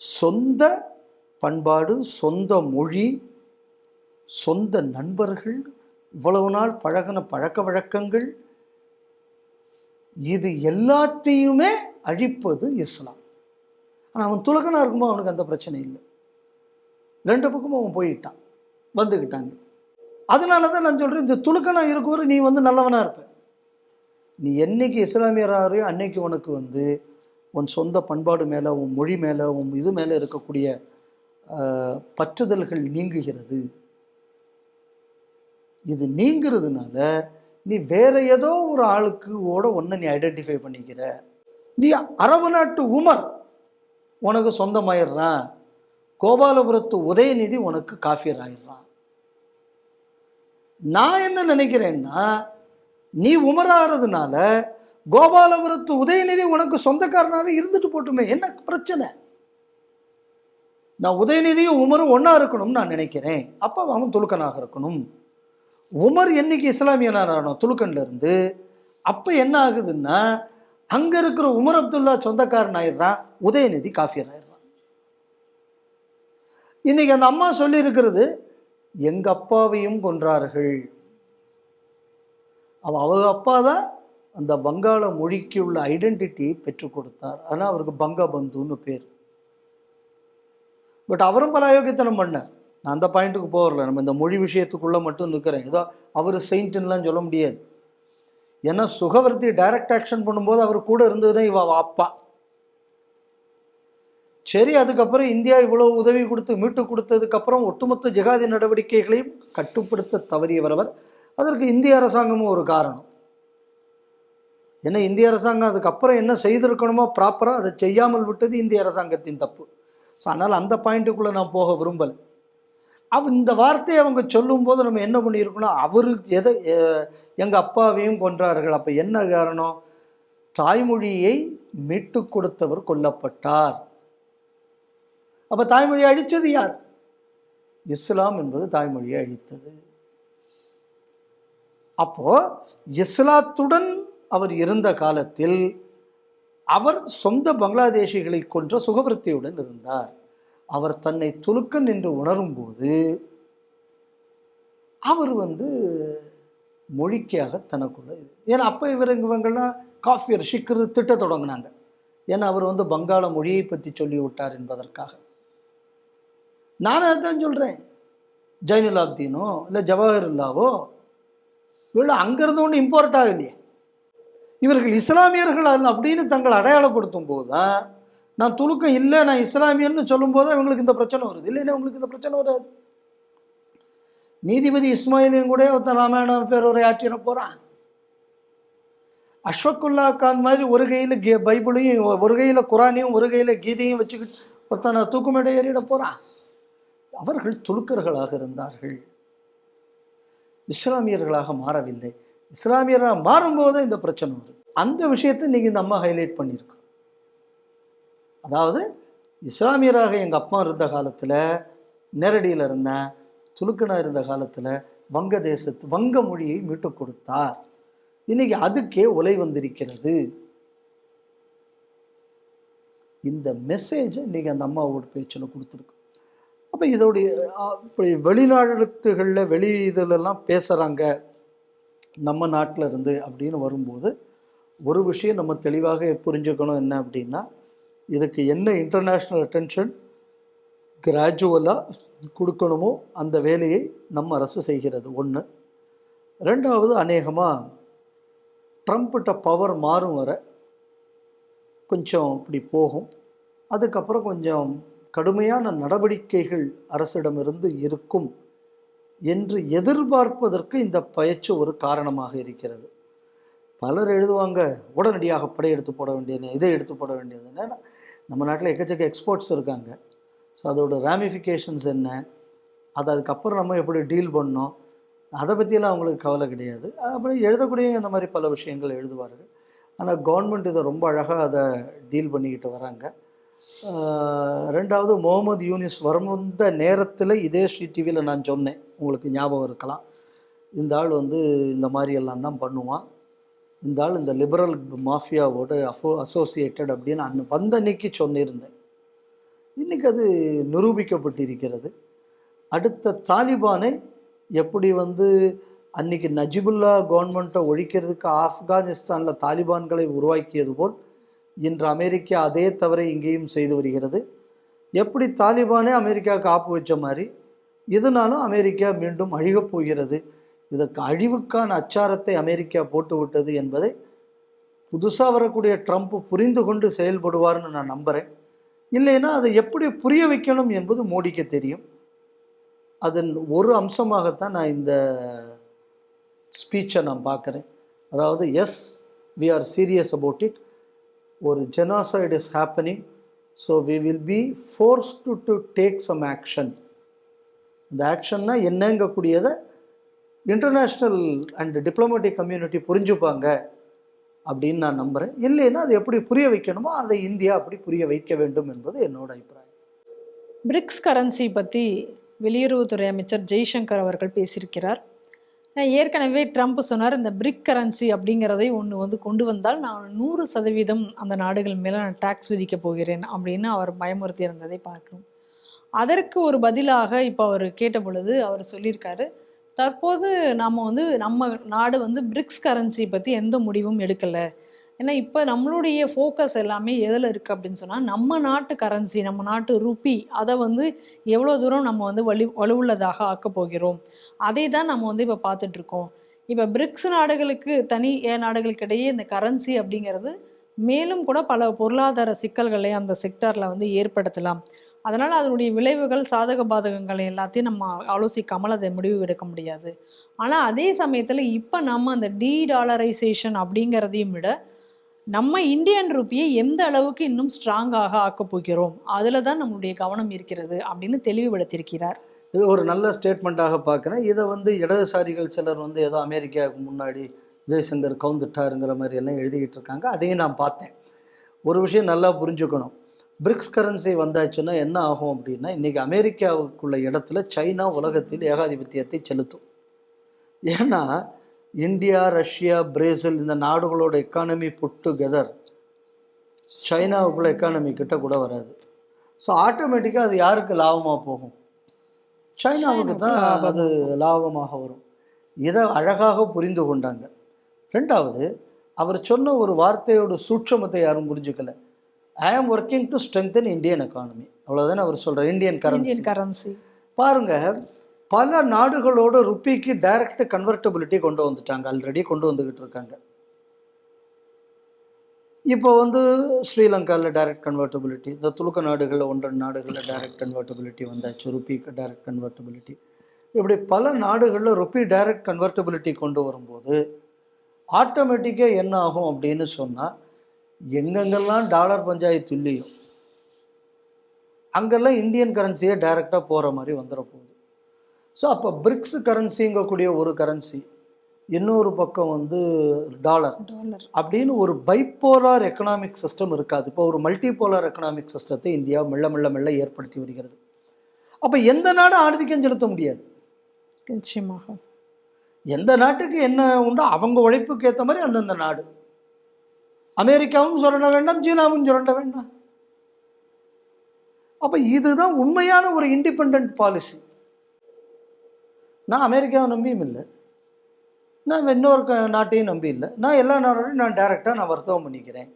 சொந்த பண்பாடு, சொந்த மொழி, சொந்த நண்பர்கள், இவ்வளவு நாள் பழகின பழக்க வழக்கங்கள், இது எல்லாத்தையுமே அழிப்பது இஸ்லாம். ஆனால் அவன் துலகனாக இருக்கும்போது அவனுக்கு அந்த பிரச்சனை இல்லை. ரெண்டு பக்கமும் அவன் போயிட்டான், வந்துக்கிட்டாங்க. அதனால தான் நான் சொல்கிறேன், இந்த துலுக்கனாக இருக்கும்போது நீ வந்து நல்லவனாக இருப்ப. நீ என்னைக்கு இஸ்லாமியராகிறியோ அன்னைக்கு உனக்கு வந்து உன் சொந்த பண்பாடு மேலே, உன் மொழி மேலே, உன் இது மேலே இருக்கக்கூடிய பற்றுதல்கள் நீங்குகிறது. இது நீங்கிறதுனால நீ வேற ஏதோ ஒரு ஆளுக்கு ஒன்றை நீ ஐடென்டிஃபை பண்ணிக்கிற. நீ அரபு நாட்டு உமர் உனக்கு சொந்தமாயிடுறான், கோபாலபுரத்து உதயநிதி உனக்கு காஃபியர் ஆயிடுறான். நான் என்ன நினைக்கிறேன்னா, நீ உமராகிறதுனால கோபாலபுரத்து உதயநிதி உனக்கு சொந்தக்காரனாவே இருந்துட்டு போட்டுமே, என்ன பிரச்சனை? நான் உதயநிதியும் உமரும் ஒன்னா இருக்கணும்னு நான் நினைக்கிறேன். அப்ப அவன் துலுக்கனாக இருக்கணும். உமர் என்னைக்கு இஸ்லாமியனான துலுக்கன்ல இருந்து அப்ப என்ன ஆகுதுன்னா, அங்க இருக்கிற உமர் அப்துல்லா சொந்தக்காரன் ஆயிடுறான், உதயநிதி காஃபியர் ஆயிடுறான். இன்னைக்கு அந்த அம்மா சொல்லி இருக்கிறது, எங்க அப்பாவையும் கொன்றார்கள். அவங்க அப்பா தான் அந்த வங்காள மொழிக்கு உள்ள ஐடென்டிட்டியை பெற்றுக் கொடுத்தார். ஆனால் அவருக்கு பங்கபந்துன்னு பேர். பட் அவரும் பல அயோக்கியத்தனம் பண்ணார். நான் அந்த பாயிண்ட்டுக்கு போகல, நம்ம இந்த மொழி விஷயத்துக்குள்ள மட்டும் நிற்கிறேன். ஏதோ அவர் செயின்ட்டுலாம் சொல்ல முடியாது. ஏன்னா சுகவர்த்தி டைரக்ட் ஆக்ஷன் பண்ணும்போது அவர் கூட இருந்ததுதான் இவ அப்பா. சரி, அதுக்கப்புறம் இந்தியா இவ்வளவு உதவி கொடுத்து மீட்டு கொடுத்ததுக்கு அப்புறம் ஒட்டுமொத்த ஜிகாதி நடவடிக்கைகளையும் கட்டுப்படுத்த தவறியவர் அவர். அதற்கு இந்திய அரசாங்கமும் ஒரு காரணம். ஏன்னா இந்திய அரசாங்கம் அதுக்கப்புறம் என்ன செய்திருக்கணுமோ ப்ராப்பராக அதை செய்யாமல் விட்டது இந்திய அரசாங்கத்தின் தப்பு. ஸோ அதனால் அந்த பாயிண்ட்டுக்குள்ளே நான் போக விரும்பலை. இந்த வார்த்தையை அவங்க சொல்லும்போது நம்ம என்ன பண்ணியிருக்கணும், அவருக்கு எங்கள் அப்பாவையும் கொன்றார்கள். அப்போ என்ன காரணம்? தாய்மொழியை மீட்டு கொடுத்தவர் கொல்லப்பட்டார். அப்போ தாய்மொழியை அழித்தது யார்? இஸ்லாம் என்பது தாய்மொழியை அழித்தது. அப்போ இஸ்லாத்துடன் அவர் இருந்த காலத்தில் அவர் சொந்த பங்களாதேஷிகளை கொன்ற சுகவர்த்தியுடன் இருந்தார். அவர் தன்னை துலுக்கன் என்று உணரும் போது அவர் மொழிக்காக தனக்குள்ள ஏன்னா அப்போ இவங்கெல்லாம் காஃபியர் ஷிக்கரு திட்ட தொடங்கினாங்க. ஏன்னா அவர் வங்காள மொழியை பற்றி சொல்லி விட்டார் என்பதற்காக. நானும் அதுதான் சொல்கிறேன். ஜைனுலாப்தீனோ இல்லை ஜவஹர்லாவோ இவ்வளோ அங்கேருந்து ஒன்று இம்போர்ட் ஆகலையே. இவர்கள் இஸ்லாமியர்கள் அப்படின்னு தங்களை அடையாளப்படுத்தும் போது தான், நான் துலுக்கம் இல்லை நான் இஸ்லாமியன்னு சொல்லும் போது இவங்களுக்கு இந்த பிரச்சனை வருது. இல்லைன்னா உங்களுக்கு இந்த பிரச்சனை வராது. நீதிபதி இஸ்மாயிலையும் கூட ஒருத்தன் ராமாயணம் பேருரை ஆற்றிட போகிறான். அஷ்வக்குல்லா கான் மாதிரி ஒரு கையில் பைபிளையும் ஒரு கையில் குரானையும் ஒரு கையில் கீதையும் வச்சுக்கிட்டு ஒருத்தனை தூக்குமேடை ஏறிட போகிறான். அவர்கள் துலுக்கர்களாக இருந்தார்கள், இஸ்லாமியர்களாக மாறவில்லை. இஸ்லாமியராக மாறும்போது இந்த பிரச்சனை வருது. அந்த விஷயத்தை இன்னைக்கு இந்த அம்மா ஹைலைட் பண்ணியிருக்கு. அதாவது இஸ்லாமியராக எங்கள் அப்பா இருந்த காலத்தில் நேரடியில் இருந்தேன், துலுக்கனாக இருந்த காலத்தில் வங்க மொழியை மீட்டு கொடுத்தார். இன்னைக்கு அதுக்கே உலை வந்திருக்கிறது. இந்த மெசேஜை இன்னைக்கு அந்த அம்மாவோட பேச்சில் கொடுத்துருக்கு. அப்போ இதோடைய இப்படி வெளிநாடுகளில் வெளி இதிலெல்லாம் பேசுகிறாங்க நம்ம நாட்டில் இருந்து அப்படின்னு வரும்போது ஒரு விஷயம் நம்ம தெளிவாக புரிஞ்சுக்கணும். என்ன அப்படின்னா, இதுக்கு என்ன இன்டர்நேஷ்னல் அட்டென்ஷன் கிராஜுவலாக கொடுக்கணுமோ அந்த வேலையை நம்ம அரசு செய்கிறது. ஒன்று. ரெண்டாவது, அநேகமாக ட்ரம்ப்கிட்ட பவர் மாறும் வர கொஞ்சம் இப்படி போகும். அதுக்கப்புறம் கொஞ்சம் கடுமையான நடவடிக்கைகள் அரசிடமிருந்து இருக்கும் என்று எதிர்பார்ப்பதற்கு இந்த பயிற்சி ஒரு காரணமாக இருக்கிறது. பலர் எழுதுவாங்க, உடனடியாக படையெடுத்து போட வேண்டியது, இதை எடுத்து போட வேண்டியதுன்னு. நம்ம நாட்டில் எக்கச்சக்க எக்ஸ்போர்ட்ஸ் இருக்காங்க. ஸோ அதோட ராமிஃபிகேஷன்ஸ் என்ன, அது அதுக்கப்புறம் நம்ம எப்படி டீல் பண்ணோம், அதை பற்றியெல்லாம் அவங்களுக்கு கவலை கிடையாது. அப்புறம் எழுதக்கூடிய இந்த மாதிரி பல விஷயங்கள் எழுதுவார்கள். ஆனால் கவர்மெண்ட் இதை ரொம்ப அழகாக அதை டீல் பண்ணிக்கிட்டு வராங்க. ரெண்டாவது, முகமது யூனிஸ் வந்த நேரத்தில் இதே ஸ்ரீ டிவியில் நான் சொன்னேன், உங்களுக்கு ஞாபகம் இருக்கலாம். இந்த ஆள் இந்த மாதிரி எல்லாம் தான் பண்ணுவான், இந்த ஆள் இந்த லிபரல் மாஃபியாவோட அசோசியேட்டட் அப்படின்னு வந்த அன்னைக்கு சொல்லியிருந்தேன். இன்றைக்கி அது நிரூபிக்கப்பட்டிருக்கிறது. அடுத்த தாலிபானை எப்படி அன்றைக்கி நஜிபுல்லா கவர்மெண்ட்டை ஒழிக்கிறதுக்கு ஆப்கானிஸ்தானில் தாலிபான்களை உருவாக்கியது போல் இன்று அமெரிக்கா அதே தவறை இங்கேயும் செய்து வருகிறது. எப்படி தாலிபானே அமெரிக்காவுக்கு ஆப்பு வச்ச மாதிரி இதனாலும் அமெரிக்கா மீண்டும் அழிகப் போகிறது. இதற்கு அழிவுக்கான அச்சாரத்தை அமெரிக்கா போட்டு விட்டது என்பதை புதுசாக வரக்கூடிய ட்ரம்ப் புரிந்து கொண்டு செயல்படுவார்னு நான் நம்புகிறேன். இல்லைன்னா அதை எப்படி புரிய வைக்கணும் என்பது மோடிக்கு தெரியும். அதன் ஒரு அம்சமாகத்தான் நான் இந்த ஸ்பீச்சை நான் பார்க்குறேன். அதாவது yes, we are serious about it. ஒரு genocide is happening. So we will be forced to take some action. இந்த ஆக்ஷன்னா என்னங்கக்கூடியதை இன்டர்நேஷ்னல் அண்ட் டிப்ளமேட்டிக் கம்யூனிட்டி புரிஞ்சுப்பாங்க அப்படின்னு நான் நம்புகிறேன். இல்லைன்னா அது எப்படி புரிய வைக்கணுமோ அதை இந்தியா அப்படி புரிய வைக்க வேண்டும் என்பது என்னோட அபிப்பிராயம். பிரிக்ஸ் கரன்சி பற்றி வெளியுறவுத்துறை அமைச்சர் ஜெய்சங்கர் அவர்கள் பேசியிருக்கிறார். ஏற்கனவே ட்ரம்ப் சொன்னார், இந்த பிரிக் கரன்சி அப்படிங்கிறதை ஒன்று கொண்டு வந்தால் நான் 100% அந்த நாடுகள் மேலே நான் டேக்ஸ் விதிக்க போகிறேன் அப்படின்னு அவர் பயமுறுத்தி இருந்ததை பார்க்கிறோம். அதற்கு ஒரு பதிலாக இப்போ அவர் கேட்ட பொழுது அவர் சொல்லியிருக்காரு, தற்போது நம்ம நாடு பிரிக்ஸ் கரன்சி பற்றி எந்த முடிவும் எடுக்கலை. ஏன்னா இப்போ நம்மளுடைய ஃபோக்கஸ் எல்லாமே எதில் இருக்குது அப்படின்னு சொன்னால், நம்ம நாட்டு கரன்சி, நம்ம நாட்டு ருப்பி, அதை எவ்வளோ தூரம் நம்ம வலுவுள்ளதாக ஆக்க போகிறோம், அதை தான் நம்ம இப்போ பார்த்துட்ருக்கோம். இப்போ பிரிக்ஸ் நாடுகளுக்கு நாடுகளுக்கு இடையே இந்த கரன்சி அப்படிங்கிறது மேலும் கூட பல பொருளாதார சிக்கல்களை அந்த செக்டாரில் ஏற்படுத்தலாம். அதனால் அதனுடைய விளைவுகள், சாதக பாதகங்கள் எல்லாத்தையும் நம்ம ஆலோசிக்காமல் அதை முடிவு எடுக்க முடியாது. ஆனால் அதே சமயத்தில் இப்போ நம்ம அந்த டீடாலரைசேஷன் அப்படிங்கிறதையும் விட நம்ம இந்தியன் ருப்பியை எந்த அளவுக்கு இன்னும் ஸ்ட்ராங்காக ஆக்கப் போகிறோம், அதில் தான் நம்மளுடைய கவனம் இருக்கிறது அப்படின்னு தெளிவுபடுத்தியிருக்கிறார். இது ஒரு நல்ல ஸ்டேட்மெண்ட்டாக பார்க்குறேன். இதை இடதுசாரிகள் சிலர் ஏதோ அமெரிக்காவுக்கு முன்னாடி ஜெய்சங்கர் கவுந்துட்டாருங்கிற மாதிரி எல்லாம் எழுதிக்கிட்டு இருக்காங்க. அதையும் நான் பார்த்தேன். ஒரு விஷயம் நல்லா புரிஞ்சுக்கணும். பிரிக்ஸ் கரன்சி வந்தாச்சுன்னா என்ன ஆகும் அப்படின்னா, இன்றைக்கி அமெரிக்காவுக்குள்ள இடத்துல சைனா உலகத்தில் ஏகாதிபத்தியத்தை செலுத்தும். ஏன்னா இந்தியா, ரஷ்யா, பிரேசில் இந்த நாடுகளோட எக்கானமி புட் டுகெதர் சைனாவுக்குள்ள எக்கானமி கிட்ட கூட வராது. ஸோ ஆட்டோமேட்டிக்காக அது யாருக்கு லாபமாக போகும்? சைனாவுக்கு தான் அது லாபமாக வரும். இதை அழகாக புரிந்து கொண்டாங்க. ரெண்டாவது, அவர் சொன்ன ஒரு வார்த்தையோட சூட்சமத்தை யாரும் புரிஞ்சுக்கல. I am working to strengthen Indian economy, அவ்வளோதானே அவர் சொல்கிறார். இந்தியன் கரன்சி பாருங்க, பல நாடுகளோட ருப்பிக்கு டைரக்ட் கன்வெர்டபிலிட்டி கொண்டு வந்துட்டாங்க, ஆல்ரெடி கொண்டு வந்துக்கிட்டு இருக்காங்க. இப்போ ஸ்ரீலங்காவில் டைரக்ட் கன்வெர்டபிலிட்டி, இந்த துலுக்க நாடுகளில் 1-2 நாடுகளில் டைரக்ட் கன்வெர்டபிலிட்டி வந்தாச்சு, ருப்பிக்கு டைரக்ட் கன்வெர்டபிலிட்டி. இப்படி பல நாடுகளில் ருப்பி டைரக்ட் கன்வெர்டபிலிட்டி கொண்டு வரும்போது ஆட்டோமேட்டிக்காக என்ன ஆகும் அப்படின்னு சொன்னால், எங்கெங்கெல்லாம் டாலர் பஞ்சாயத்து இல்லையோ அங்கெல்லாம் இந்தியன் கரன்சியை டைரெக்டாக போகிற மாதிரி வந்துட போகுது. ஸோ அப்போ பிரிக்ஸ் கரன்சிங்கக்கூடிய ஒரு கரன்சி, இன்னொரு பக்கம் டாலர் அப்படின்னு ஒரு பைப்போலார் எக்கனாமிக் சிஸ்டம் இருக்காது. இப்போ ஒரு மல்டிபோலார் எக்கனாமிக் சிஸ்டத்தை இந்தியா மெல்ல மெல்ல மெல்ல ஏற்படுத்தி வருகிறது. அப்போ எந்த நாடும் ஆதிக்கம் செலுத்த முடியாது. நிச்சயமாக எந்த நாட்டுக்கு என்ன உண்டோ அவங்க உழைப்புக்கு ஏற்ற மாதிரி அந்தந்த நாடு. அமெரிக்காவும் சுரண்ட வேண்டாம், சீனாவும் சுரண்ட வேண்டாம். அப்போ இதுதான் உண்மையான ஒரு இண்டிபெண்ட் பாலிசி. நான் அமெரிக்காவை நம்பியும் இல்லை, நான் இன்னொரு நாட்டையும் நம்பி இல்லை, நான் எல்லா நாடோடையும் நான் டைரெக்டாக வர்த்தகம் பண்ணிக்கிறேன்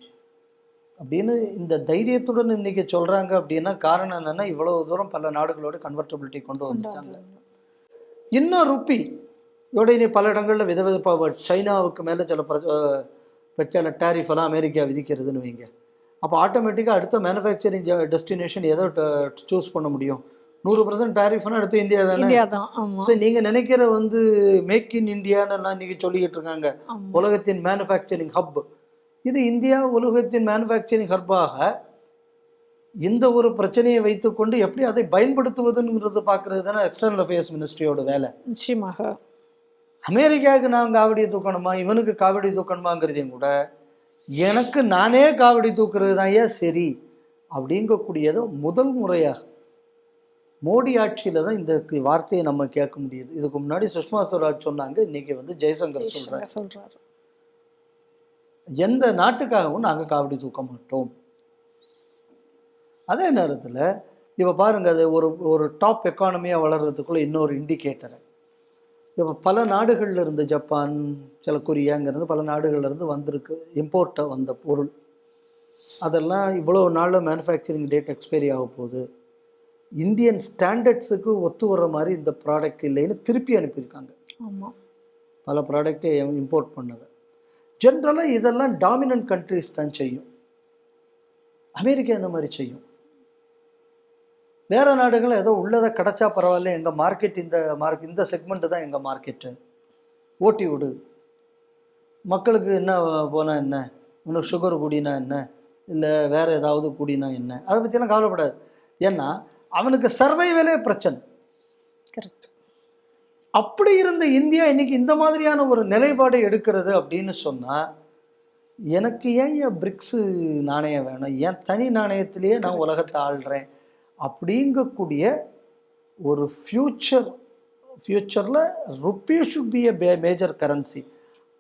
அப்படின்னு இந்த தைரியத்துடன் இன்றைக்கி சொல்கிறாங்க. அப்படின்னா காரணம் என்னென்னா, இவ்வளோ தூரம் பல நாடுகளோட கன்வெர்டபிலிட்டி கொண்டு வந்துட்டாங்க. இன்னும் ருப்பி இதோட இனி பல இடங்களில் விதவிதப்பாக சைனாவுக்கு மேலே சில டேரிஃப் எல்லாம் அமெரிக்கா விதிக்கிறதுன்னு வைங்க. அப்போ ஆட்டோமேட்டிக்காக அடுத்த மேனுஃபேக்சரிங் டெஸ்டினேஷன் எதை சூஸ் பண்ண முடியும்? 100% டேரிஃப்னா அடுத்து இந்தியா தானே. ஸோ நீங்கள் நினைக்கிற மேக் இன் இந்தியானெல்லாம் நீங்கள் சொல்லிக்கிட்டு இருக்காங்க, உலகத்தின் மேனுஃபேக்சரிங் ஹப். இது இந்தியா உலகத்தின் மேனுஃபேக்சரிங் ஹப்பாக இந்த ஒரு பிரச்சனையை வைத்துக்கொண்டு எப்படி அதை பயன்படுத்துவதுங்கிறது பார்க்கறது தானே எக்ஸ்டர்னல் அஃபேர்ஸ் மினிஸ்ட்ரியோட வேலை. நிச்சயமாக அமெரிக்காவுக்கு நான் காவடியை தூக்கணுமா, இவனுக்கு காவடி தூக்கணுமாங்கிறதையும் கூட எனக்கு நானே காவடி தூக்குறது தான் ஏன் சரி அப்படிங்கக்கூடியதை முதல் முறையாக மோடி ஆட்சியில் தான் இந்த வார்த்தையை நம்ம கேட்க முடியுது. இதுக்கு முன்னாடி சுஷ்மா ஸ்வராஜ் சொன்னாங்க, இன்னைக்கு ஜெய்சங்கர் சொல்றாரு, எந்த நாட்டுக்காகவும் நாங்கள் காவடி தூக்க மாட்டோம். அதே நேரத்தில் இப்போ பாருங்க, அது ஒரு டாப் எக்கானமியாக வளர்கிறதுக்குள்ள இன்னொரு இண்டிகேட்டரை, இப்போ பல நாடுகளில் இருந்து ஜப்பான், சில கொரியாங்கிறது பல நாடுகளில் இருந்து வந்திருக்கு இம்போர்ட்டை வந்த பொருள், அதெல்லாம் இவ்வளோ நாளில் மேனுஃபேக்சரிங் டேட் எக்ஸ்பைரி ஆக போகுது, இந்தியன் ஸ்டாண்டர்ட்ஸுக்கு ஒத்து வர்ற மாதிரி இந்த ப்ராடக்ட் இல்லைன்னு திருப்பி அனுப்பியிருக்காங்க. ஆமாம், பல ப்ராடக்டை இம்போர்ட் பண்ணது. ஜென்ரலாக இதெல்லாம் டாமினன்ட் கண்ட்ரிஸ் தான் செய்யும். அமெரிக்கா இந்த மாதிரி செய்யும். வேறு நாடுகள் ஏதோ உள்ளதை கிடச்சா பரவாயில்ல, எங்கள் மார்க்கெட் இந்த செக்மெண்ட்டு தான் எங்கள் மார்க்கெட்டு, ஓட்டி விடு, மக்களுக்கு என்ன போனால் என்ன, இன்னும் சுகர் கூடினா என்ன, இல்லை வேற ஏதாவது கூடினா என்ன, அதை பற்றியெல்லாம் கவலைப்படாது. ஏன்னா அவனுக்கு சர்வைவலே பிரச்சனை. கரெக்ட். அப்படி இருந்த இந்தியா இன்னைக்கு இந்த மாதிரியான ஒரு நிலைப்பாடை எடுக்கிறது அப்படின்னு சொன்னால், எனக்கு ஏன் பிரிக்ஸு நாணயம் வேணும், ஏன் தனி நாணயத்திலேயே நான் உலகத்தை ஆள்றேன் அப்படிங்கக்கூடிய ஒரு ஃப்யூச்சரில் rupee should be a major currency.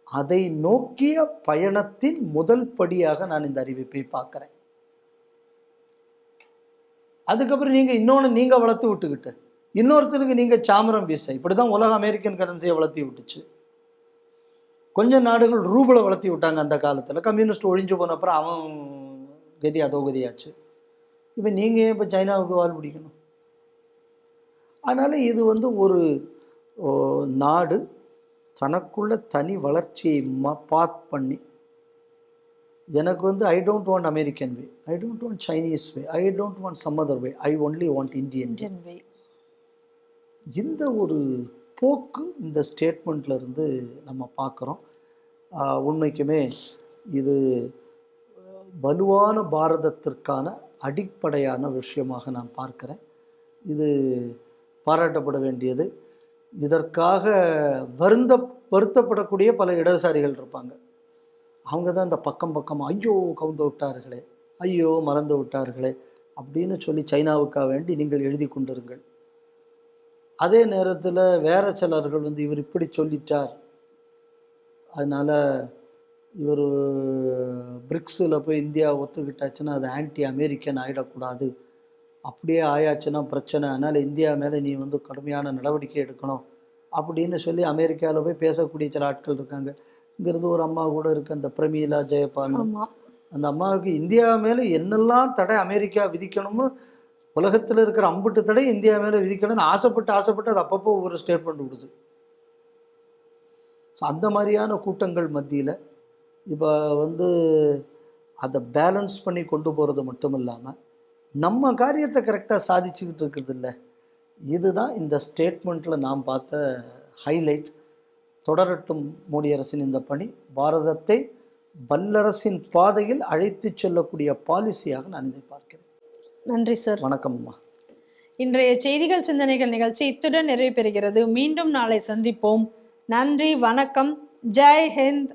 அதை நோக்கிய பயணத்தின் முதல் படியாக நான் இந்த அறிவிப்பை பார்க்குறேன். அதுக்கப்புறம் நீங்கள் வளர்த்து விட்டுக்கிட்டு இன்னொருத்தருக்கு நீங்கள் சாமரம் வீச, இப்படி தான் உலக அமெரிக்கன் கரன்சியை வளர்த்தி விட்டுச்சு. கொஞ்சம் நாடுகள் ரூபலை வளர்த்தி விட்டாங்க அந்த காலத்தில். கம்யூனிஸ்ட் ஒழிஞ்சு போன அப்புறம் அவன் கதி அதோ கதியாச்சு. இப்போ நீங்கள் ஏன் இப்போ சைனாவுக்கு வால் பிடிக்கணும்? அதனால் இது ஒரு நாடு தனக்குள்ள தனி வளர்ச்சியை பாத் பண்ணி, எனக்கு I don't want American way, I don't want Chinese way, I don't want some other way, I only want Indian way. இந்த ஒரு போக்கு இந்த ஸ்டேட்மெண்ட்ல இருந்து நம்ம பார்க்குறோம். உண்மைக்குமே இது வலுவான பாரதத்திற்கான அடிப்படையான விஷயமாக நான் பார்க்கிறேன். இது பாராட்டப்பட வேண்டியது. இதற்காக வருத்தப்படக்கூடிய பல இடதுசாரிகள் இருப்பாங்க. அவங்க தான் இந்த பக்கம் ஐயோ கவுந்து விட்டார்களே, ஐயோ மறந்து விட்டார்களே அப்படின்னு சொல்லி சைனாவுக்காக வேண்டி நீங்கள் எழுதி கொண்டிருங்கள். அதே நேரத்தில் வேற சிலர்கள் இவர் இப்படி சொல்லிட்டார், அதனால் இவர் பிரிக்ஸில் போய் இந்தியா ஒத்துக்கிட்டாச்சுன்னா அது ஆன்டி அமெரிக்கன் ஆகிடக்கூடாது, அப்படியே ஆயாச்சுன்னா பிரச்சனை, அதனால் இந்தியா மேலே நீ கடுமையான நடவடிக்கை எடுக்கணும் அப்படின்னு சொல்லி அமெரிக்காவில் போய் பேசக்கூடிய சில ஆட்கள் இருக்காங்க. இங்கிருந்து ஒரு அம்மா கூட இருக்குது, அந்த பிரமீளா ஜெயபால். அந்த அம்மாவுக்கு இந்தியா மேலே என்னெல்லாம் தடை அமெரிக்கா விதிக்கணும்னு, உலகத்தில் இருக்கிற அம்புட்டு தடை இந்தியா மேலே விதிக்கணும்னு ஆசைப்பட்டு அது அப்பப்போ ஒரு ஸ்டேட்மெண்ட் விடுது. ஸோ அந்த மாதிரியான கூட்டங்கள் மத்தியில் இப்போ அதை பேலன்ஸ் பண்ணி கொண்டு போகிறது மட்டும் இல்லாமல் நம்ம காரியத்தை கரெக்டாக சாதிச்சுக்கிட்டு இருக்கிறது இல்லை. இதுதான் இந்த ஸ்டேட்மெண்ட்டில் நாம் பார்த்த ஹைலைட். தொடரட்டும் மோடி அரசின் இந்த பணி. பாரதத்தை வல்லரசின் பாதையில் அழைத்து செல்லக்கூடிய பாலிசியாக நான் இதை பார்க்கிறேன். நன்றி சார். வணக்கம் அம்மா. இன்றைய செய்திகள் சிந்தனைகள் நிகழ்ச்சி இத்துடன் நிறைவு பெறுகிறது. மீண்டும் நாளை சந்திப்போம். நன்றி, வணக்கம், ஜெய் ஹிந்த்.